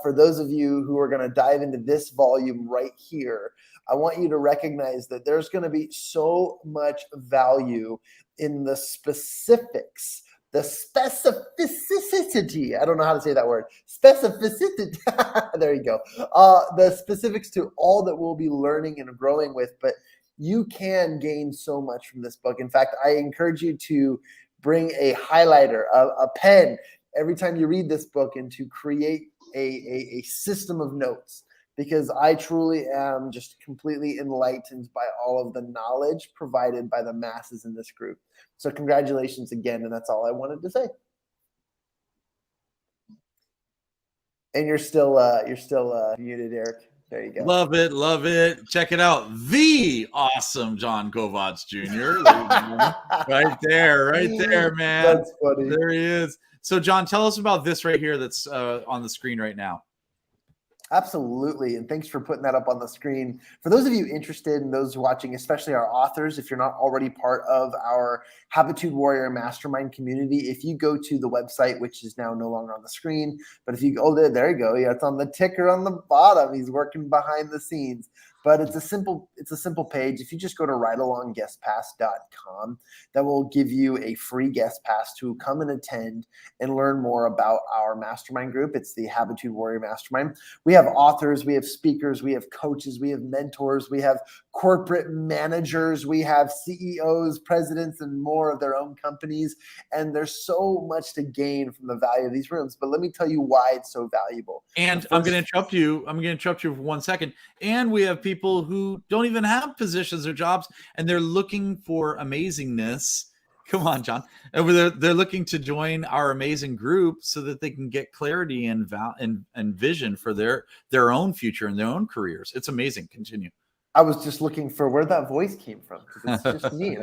For those of you who are going to dive into this volume right here, I want you to recognize that there's going to be so much value in the specifics, the specificity. I don't know how to say that word. Specificity. There you go. The specifics to all that we'll be learning and growing with, but you can gain so much from this book. In fact, I encourage you to bring a highlighter, a pen, every time you read this book, and to create a system of notes, because I truly am just completely enlightened by all of the knowledge provided by the masses in this group. So congratulations again, and that's all I wanted to say. And you're still muted, Eric. There you go. Love it. Love it. Check it out. The awesome John Kovacs Jr. Right there, man. That's funny. There he is. So, John, tell us about this right here that's on the screen right now. Absolutely. And thanks for putting that up on the screen. For those of you interested and those watching, especially our authors, if you're not already part of our Habitude Warrior Mastermind community, if you go to the website, which is now no longer on the screen, but if you go there you go. Yeah, it's on the ticker on the bottom. He's working behind the scenes. But it's a simple page. If you just go to ridealongguestpass.com, that will give you a free guest pass to come and attend and learn more about our mastermind group. It's the Habitude Warrior Mastermind. We have authors, we have speakers, we have coaches, we have mentors, we have corporate managers, we have CEOs, presidents, and more of their own companies. And there's so much to gain from the value of these rooms. But let me tell you why it's so valuable. And I'm going to interrupt you. I'm going to interrupt you for 1 second. And we have people who don't even have positions or jobs, and they're looking for amazingness. Come on, John. And they're looking to join our amazing group so that they can get clarity and vision for their own future and their own careers. It's amazing. Continue. I was just looking for where that voice came from. It's just me.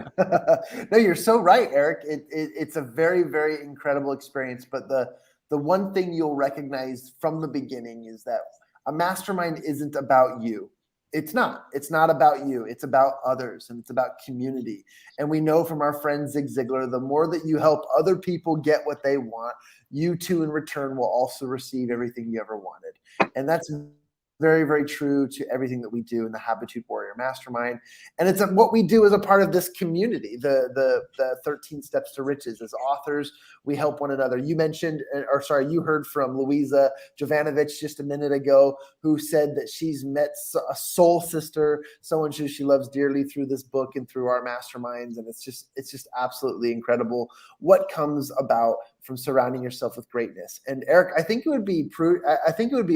No, you're so right, Eric. It's a very, very incredible experience. But the one thing you'll recognize from the beginning is that a mastermind isn't about you. It's not. It's not about you. It's about others, and it's about community. And we know from our friend Zig Ziglar, the more that you help other people get what they want, you too in return will also receive everything you ever wanted. And that's very, very true to everything that we do in the Habitude Warrior Mastermind. And it's what we do as a part of this community, the 13 Steps to Riches. As authors, we help one another. You heard from Louisa Jovanovic just a minute ago, who said that she's met a soul sister, someone who she loves dearly, through this book and through our masterminds. And it's just absolutely incredible what comes about from surrounding yourself with greatness. And Eric, I think it would be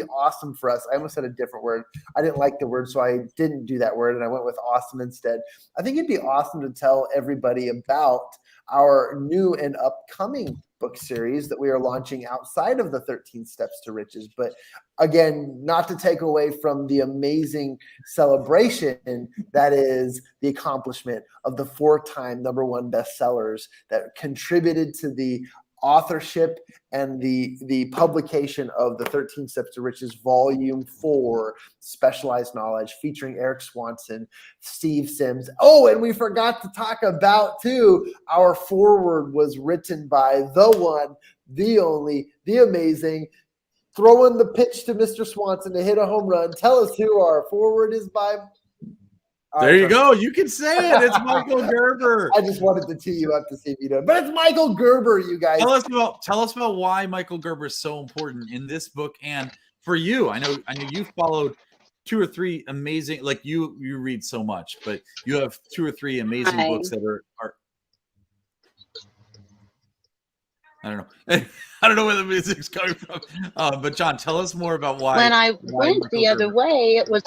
awesome for us. I almost said a different word. I didn't like the word, so I didn't do that word, and I went with awesome instead. I think it'd be awesome to tell everybody about our new and upcoming book series that we are launching outside of the 13 Steps to Riches. But again, not to take away from the amazing celebration that is the accomplishment of the 4-time #1 bestsellers that contributed to the authorship and the publication of the 13 Steps to Riches Volume 4, Specialized Knowledge, featuring Eric Swanson, Steve Sims. Oh, and we forgot to talk about, too, our foreword was written by the one, the only, the amazing, throwing the pitch to Mr. Swanson to hit a home run. Tell us who our foreword is by. There you go. You can say it. It's Michael Gerber. I just wanted to tee you up to see if you know. But it's Michael Gerber, you guys. Tell us about why Michael Gerber is so important in this book and for you. I know you followed 2 or 3 amazing, like you read so much, but you have 2 or 3 amazing books that are I don't know. I don't know where the music's coming from. But John, tell us more about why. When I went the other way, it was.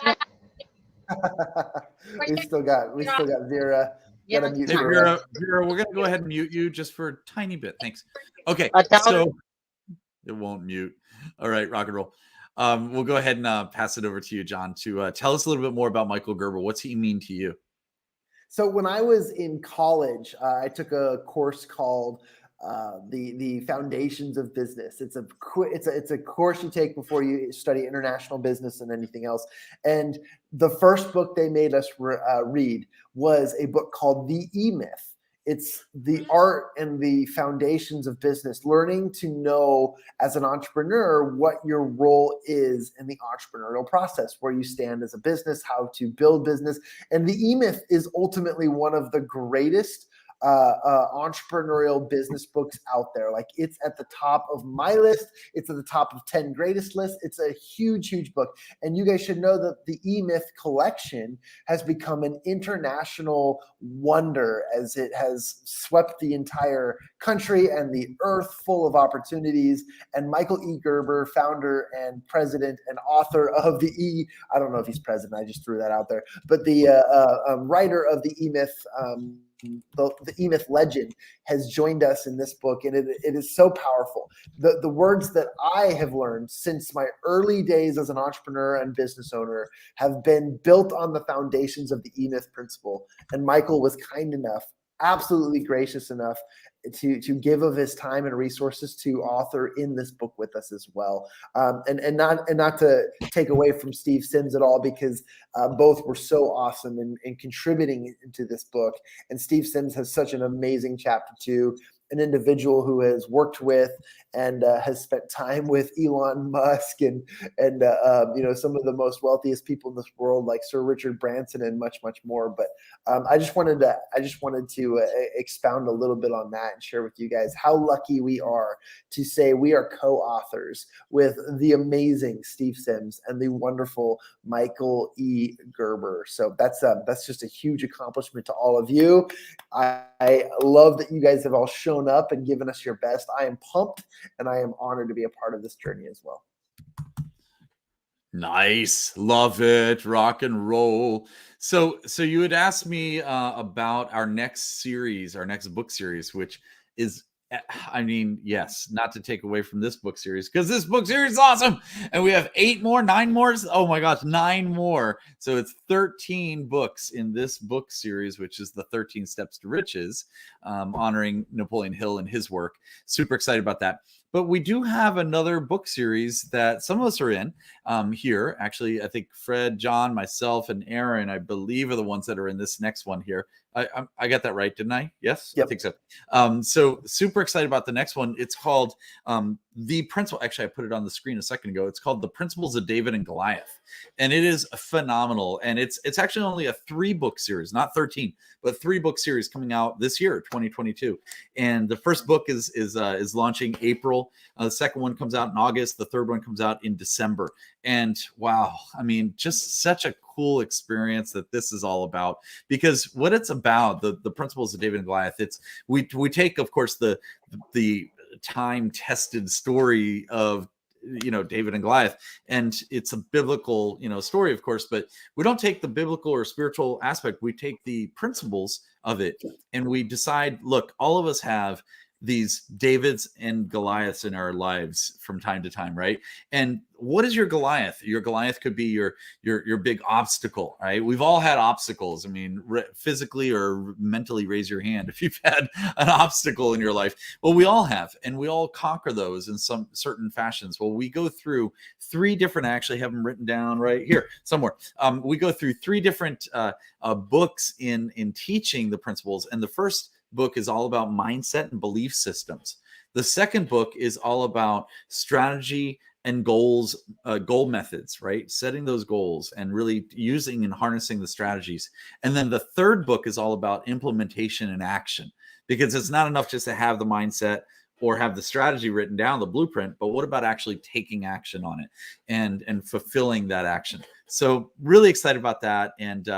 we still got Vera. Yeah, Gotta mute Hey, Vera. Vera, we're gonna go ahead and mute you just for a tiny bit. Thanks. Okay, I doubt so it won't mute. All right, rock and roll. We'll go ahead and pass it over to you, John, to tell us a little bit more about Michael Gerber. What's he mean to you? So when I was in college, I took a course called the Foundations of Business. It's a course you take before you study international business and anything else. And the first book they made us read was a book called The E-Myth. It's the art and the foundations of business, learning to know as an entrepreneur what your role is in the entrepreneurial process, where you stand as a business, how to build business. And the E-Myth is ultimately one of the greatest entrepreneurial business books out there. Like, it's at the top of my list. It's at the top of 10 greatest list. It's a huge, huge book. And you guys should know that the E-Myth collection has become an international wonder, as it has swept the entire country and the earth full of opportunities. And Michael E. Gerber, founder and president and author of I don't know if he's president, I just threw that out there, but the writer of the E-Myth, the E-Myth legend, has joined us in this book, and it is so powerful. The words that I have learned since my early days as an entrepreneur and business owner have been built on the foundations of the E-Myth principle. And Michael was kind enough, absolutely gracious enough, to give of his time and resources to author in this book with us as well. And not to take away from Steve Sims at all, because both were so awesome in contributing into this book. And Steve Sims has such an amazing chapter 2, an individual who has worked with and has spent time with Elon Musk and some of the most wealthiest people in this world, like Sir Richard Branson, and much, much more. But I just wanted to expound a little bit on that and share with you guys how lucky we are to say we are co-authors with the amazing Steve Sims and the wonderful Michael E. Gerber. So that's just a huge accomplishment to all of you. I love that you guys have all shown up and given us your best. I am pumped, and I am honored to be a part of this journey as well. Nice. Love it. Rock and roll. So you had asked me about our next series, our next book series, which is, I mean, yes, not to take away from this book series, because this book series is awesome. And we have 9 more. Oh my gosh, 9 more. So it's 13 books in this book series, which is the 13 Steps to Riches, honoring Napoleon Hill and his work. Super excited about that. But we do have another book series that some of us are in here. Actually, I think Fred, John, myself, and Aaron, I believe, are the ones that are in this next one here. I got that right, didn't I? Yes, yep. I think so. So super excited about the next one. It's called The Principle. Actually, I put it on the screen a second ago. It's called The Principles of David and Goliath. And it is phenomenal. And it's actually only a 3-book series, not 13, but 3-book series coming out this year, 2022. And the first book is launching April. The second one comes out in August. The third one comes out in December. And wow, I mean, just such a cool experience that this is all about, because what it's about, the Principles of David and Goliath, it's we take, of course, the time-tested story of David and Goliath, and it's a biblical story, of course, but we don't take the biblical or spiritual aspect. We take the principles of it, and we decide, look, all of us have these Davids and Goliaths in our lives from time to time, right? And what is your Goliath? Your Goliath could be your big obstacle, right? We've all had obstacles. I mean, physically or mentally, raise your hand if you've had an obstacle in your life. Well, we all have, and we all conquer those in some certain fashions. Well, we go through 3 different, I actually have them written down right here somewhere. We go through 3 different books in teaching the principles. And the first book is all about mindset and belief systems. The second book is all about strategy and goals, goal methods, right? Setting those goals and really using and harnessing the strategies. And then the third book is all about implementation and action, because it's not enough just to have the mindset or have the strategy written down, the blueprint, but what about actually taking action on it and fulfilling that action? So really excited about that. And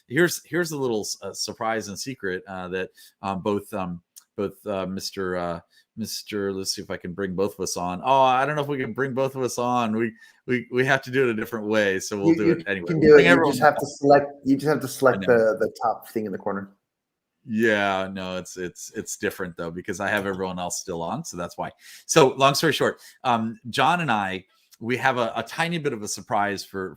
here's a little surprise and secret that both Mr. Let's see if I can bring both of us on. Oh, I don't know if we can bring both of us on. We have to do it a different way, so we'll do it anyway. You can do it. You just have to select the top thing in the corner. Yeah, no, it's different though, because I have everyone else still on, so that's why. So long story short, John and I, we have a tiny bit of a surprise for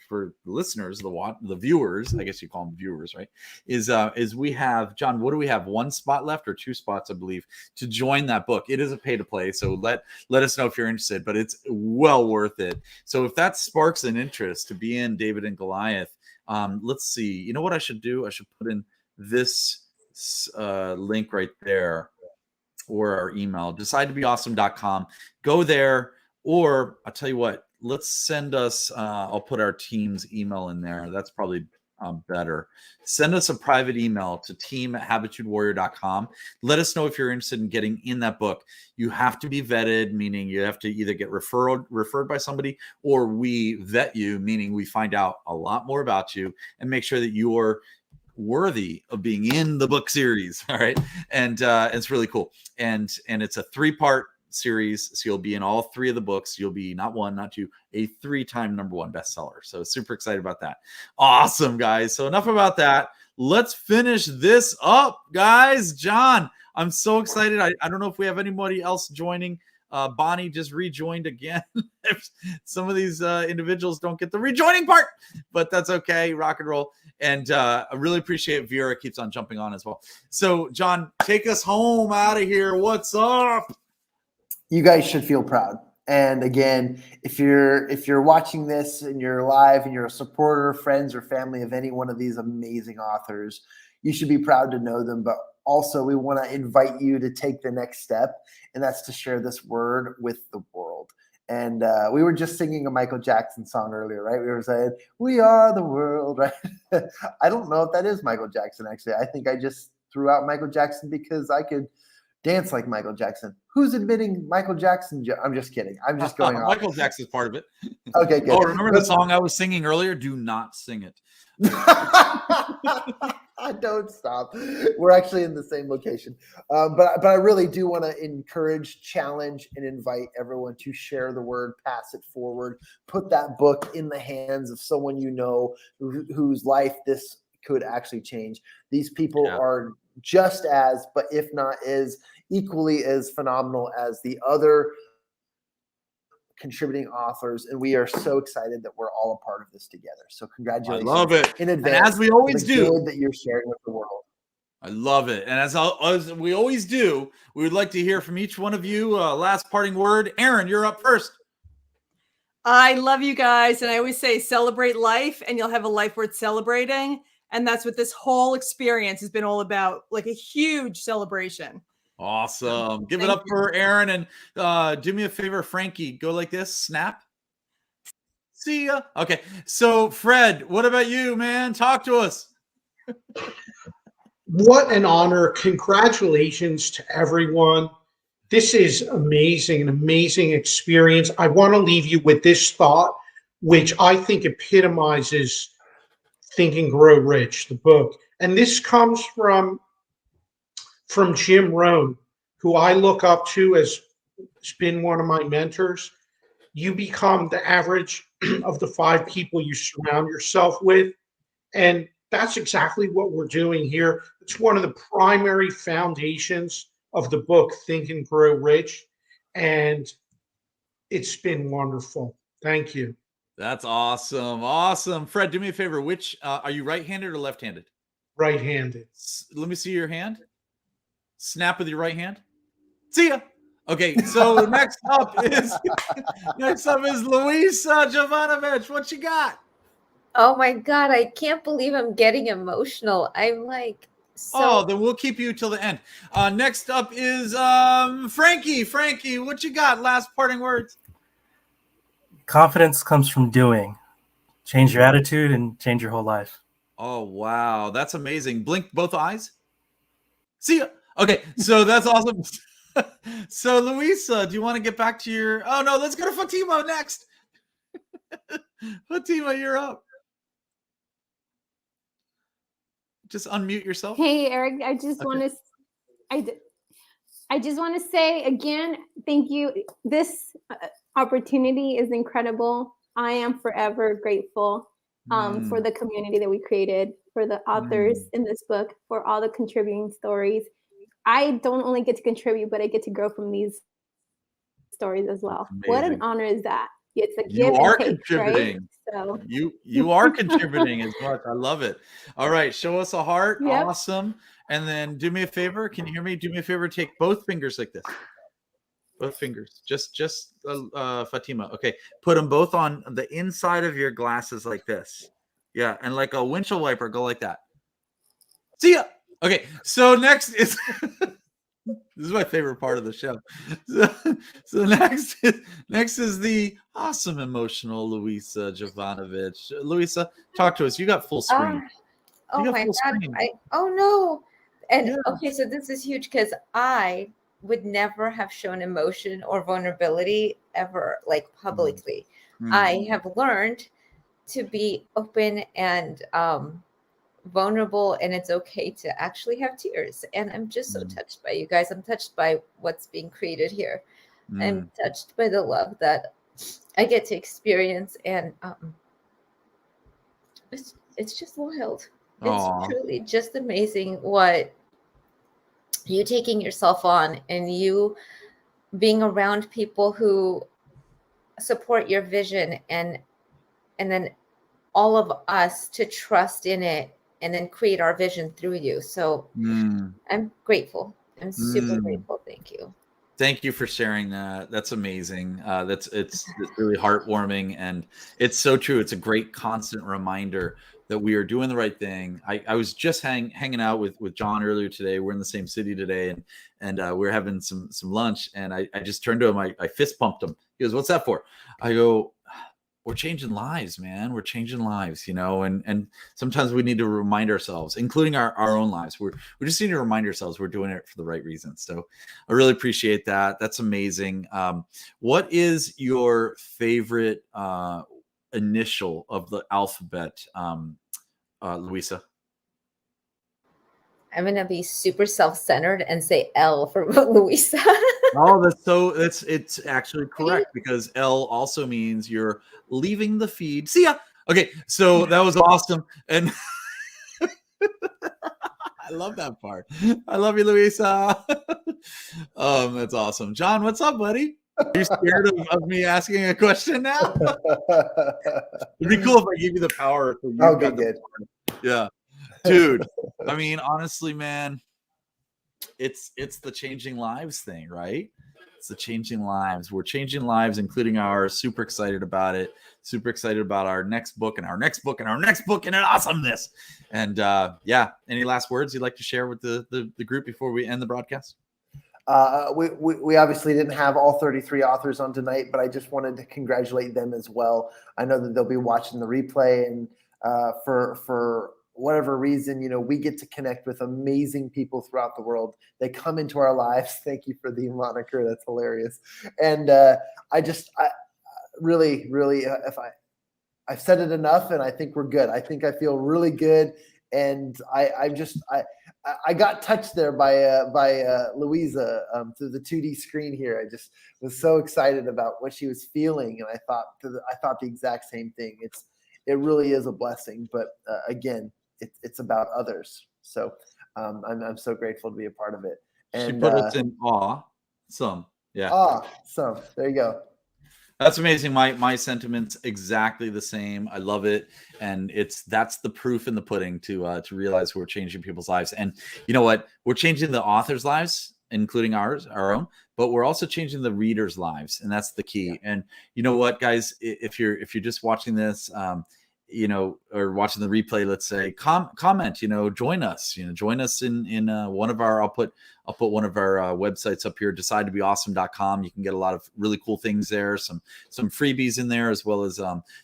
for the listeners, the viewers, I guess you call them viewers, right? Is we have, John, what do we have? 1 spot left or 2 spots, I believe, to join that book. It is a pay to play, so let us know if you're interested, but it's well worth it. So if that sparks an interest to be in David and Goliath, let's see. You know what I should do? I should put in this link right there, or our email, decidetobeawesome.com. Go there, or I'll tell you what, let's send us, I'll put our team's email in there. That's probably better. Send us a private email to team@habitudewarrior.com. Let us know if you're interested in getting in that book. You have to be vetted, meaning you have to either get referred by somebody, or we vet you, meaning we find out a lot more about you and make sure that you're worthy of being in the book series. All right. And it's really cool. And it's a 3-part series. So you'll be in all 3 of the books. You'll be not 1, not 2, a 3-time #1 bestseller. So super excited about that. Awesome, guys. So enough about that. Let's finish this up, guys. John, I'm so excited. I don't know if we have anybody else joining. Bonnie just rejoined again. If some of these individuals don't get the rejoining part, but that's okay. Rock and roll. And I really appreciate Vera keeps on jumping on as well. So, John, take us home out of here. What's up? You guys should feel proud. And again, if you're watching this and you're live and you're a supporter, friends, or family of any one of these amazing authors, you should be proud to know them. But also, we want to invite you to take the next step, and that's to share this word with the world. And we were just singing a Michael Jackson song earlier, right? We were saying, "We are the world," right? I don't know if that is Michael Jackson, actually. I think I just threw out Michael Jackson because I could dance like Michael Jackson. Who's admitting Michael Jackson? I'm just kidding. I'm just going off. Michael Jackson's part of it. Okay, good. Oh, remember the song I was singing earlier? Do not sing it. Don't stop. We're actually in the same location. But I really do want to encourage, challenge, and invite everyone to share the word, pass it forward, put that book in the hands of someone you know whose life this could actually change. These people are just as, but if not as, equally as phenomenal as the other contributing authors, and we are so excited that we're all a part of this together. So congratulations. I love it. In And advance, as we always do, good that you're sharing with the world. I love it. And as we always do, we would like to hear from each one of you. Last parting word. Aaron, you're up first. I love you guys. And I always say celebrate life and you'll have a life worth celebrating. And that's what this whole experience has been all about, like a huge celebration. Awesome. Give it up for Aaron. And do me a favor, Frankie. Go like this. Snap. See ya. Okay. So, Fred, what about you, man? Talk to us. What an honor. Congratulations to everyone. This is amazing, an amazing experience. I want to leave you with this thought, which I think epitomizes Think and Grow Rich, the book. And this comes from Jim Rohn, who I look up to as has been one of my mentors. You become the average of the 5 people you surround yourself with. And that's exactly what we're doing here. It's one of the primary foundations of the book, Think and Grow Rich. And it's been wonderful. Thank you. That's awesome. Awesome. Fred, do me a favor. Which are you right-handed or left-handed? Right-handed. Let me see your hand. Snap with your right hand. See ya. Okay, so next up is Luisa Jovanovic. What you got? Oh my God, I can't believe I'm getting emotional. I'm like, oh, then we'll keep you till the end. Next up is Frankie. Frankie, what you got? Last parting words. Confidence comes from doing. Change your attitude and change your whole life. Oh, wow. That's amazing. Blink both eyes. See ya. Okay, so that's awesome. So, Luisa, do you want to get back to your... Oh, no, let's go to Fatima next. Fatima, you're up. Just unmute yourself. Hey, Eric, I just want to say again, thank you. This opportunity is incredible. I am forever grateful for the community that we created. for the authors in this book, for all the contributing stories. I don't only get to contribute, but I get to grow from these stories as well. What an honor is that? It's a You give are and take, right? contributing. So You are contributing as much. I love it. All right, show us a heart. Yep. Awesome. And then do me a favor. Can you hear me? Do me a favor. Take both fingers like this. Both fingers. Just Fatima. Okay. Put them both on the inside of your glasses like this. Yeah, and like a windshield wiper, go like that. See ya. Okay. So next is this is my favorite part of the show. So next is the awesome emotional Luisa Jovanovic. Luisa, talk to us. You got full screen. Oh my God. Oh no. And okay, so this is huge because I would never have shown emotion or vulnerability ever, like publicly. I have learned to be open and vulnerable, and it's okay to actually have tears. And I'm just so touched by you guys. I'm touched by what's being created here. I'm touched by the love that I get to experience, and it's just wild. It's truly just amazing what you taking yourself on and you being around people who support your vision, and then all of us to trust in it and then create our vision through you. So I'm grateful. I'm super grateful. Thank you. Thank you for sharing that. That's amazing. It's really heartwarming, and it's so true. It's a great constant reminder that we are doing the right thing. I was just hanging out with John earlier today. We're in the same city today, and we're having some lunch. And I just turned to him. I fist pumped him. He goes, "What's that for?" I go, "We're changing lives, man. We're changing lives, you know, and sometimes we need to remind ourselves, including our own lives. We just need to remind ourselves we're doing it for the right reasons." So I really appreciate that. That's amazing. What is your favorite initial of the alphabet, Luisa? I'm going to be super self-centered and say L for Luisa. Oh, it's actually correct, because L also means you're leaving the feed. See ya. Okay, so that was awesome. And I love that part. I love you, Luisa. That's awesome. John, what's up, buddy? Are you scared of me asking a question now? It'd be cool if I gave you the power. Okay, good. Yeah. Dude, I mean, honestly, man, it's the changing lives thing, right? It's the changing lives. We're changing lives, including ours. Super excited about it. Super excited about our next book and our next book and our next book and an awesomeness. And yeah, any last words you'd like to share with the group before we end the broadcast? We obviously didn't have all 33 authors on tonight, but I just wanted to congratulate them as well. I know that they'll be watching the replay, and for whatever reason, you know, we get to connect with amazing people throughout the world. They come into our lives. Thank you for the moniker. That's hilarious. And I really, if I've said it enough, and I think we're good. I think I feel really good. And I got touched there by Louisa through the 2D screen here. I just was so excited about what she was feeling, and I thought the exact same thing. It really is a blessing, but again, it's about others. So I'm so grateful to be a part of it. And she put us in awe. Some, yeah. Awesome. There you go. That's amazing. My sentiments exactly the same. I love it, and that's the proof in the pudding to realize we're changing people's lives. And you know what? We're changing the authors' lives, including our own, but we're also changing the readers' lives, and that's the key. And you know what, guys? If you're just watching this, you know, or watching the replay, let's say, comment, you know, join us in one of our, I'll put one of our websites up here, decidetobeawesome.com. You can get a lot of really cool things there, some freebies in there, as well as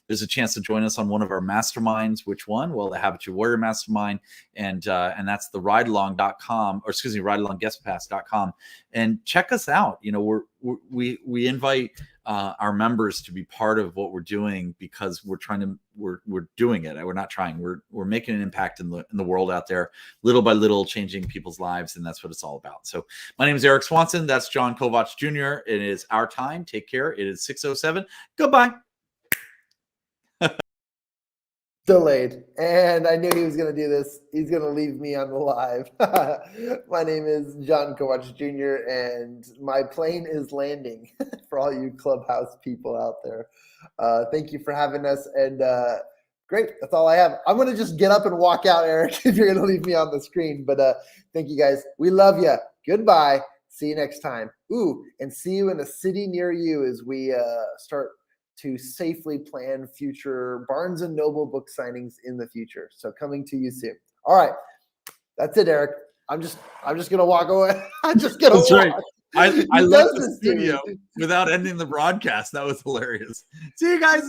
there's a chance to join us on one of our masterminds. Which one? Well, the Habitude Warrior Mastermind, and that's the ridealong.com, or excuse me, ridealongguestpass.com. And check us out. You know, we invite our members to be part of what we're doing, because we're doing it. We're not trying. We're making an impact in the world out there, little by little, changing people's lives, and that's what it's all about. So my name is Eric Swanson. That's John Kovach Jr. It is our time. Take care. It is 6:07. Goodbye. Delayed. And I knew he was going to do this. He's going to leave me on the live. My name is John Kowach Jr., and my plane is landing for all you Clubhouse people out there. Thank you for having us. And great. That's all I have. I'm going to just get up and walk out, Eric, if you're going to leave me on the screen. But thank you, guys. We love you. Goodbye. See you next time. Ooh, and see you in a city near you as we start to safely plan future Barnes & Noble book signings in the future. So coming to you soon. All right. That's it, Eric. I'm just going to walk away. I'm just going to walk. Right. I left the studio without ending the broadcast. That was hilarious. See you guys.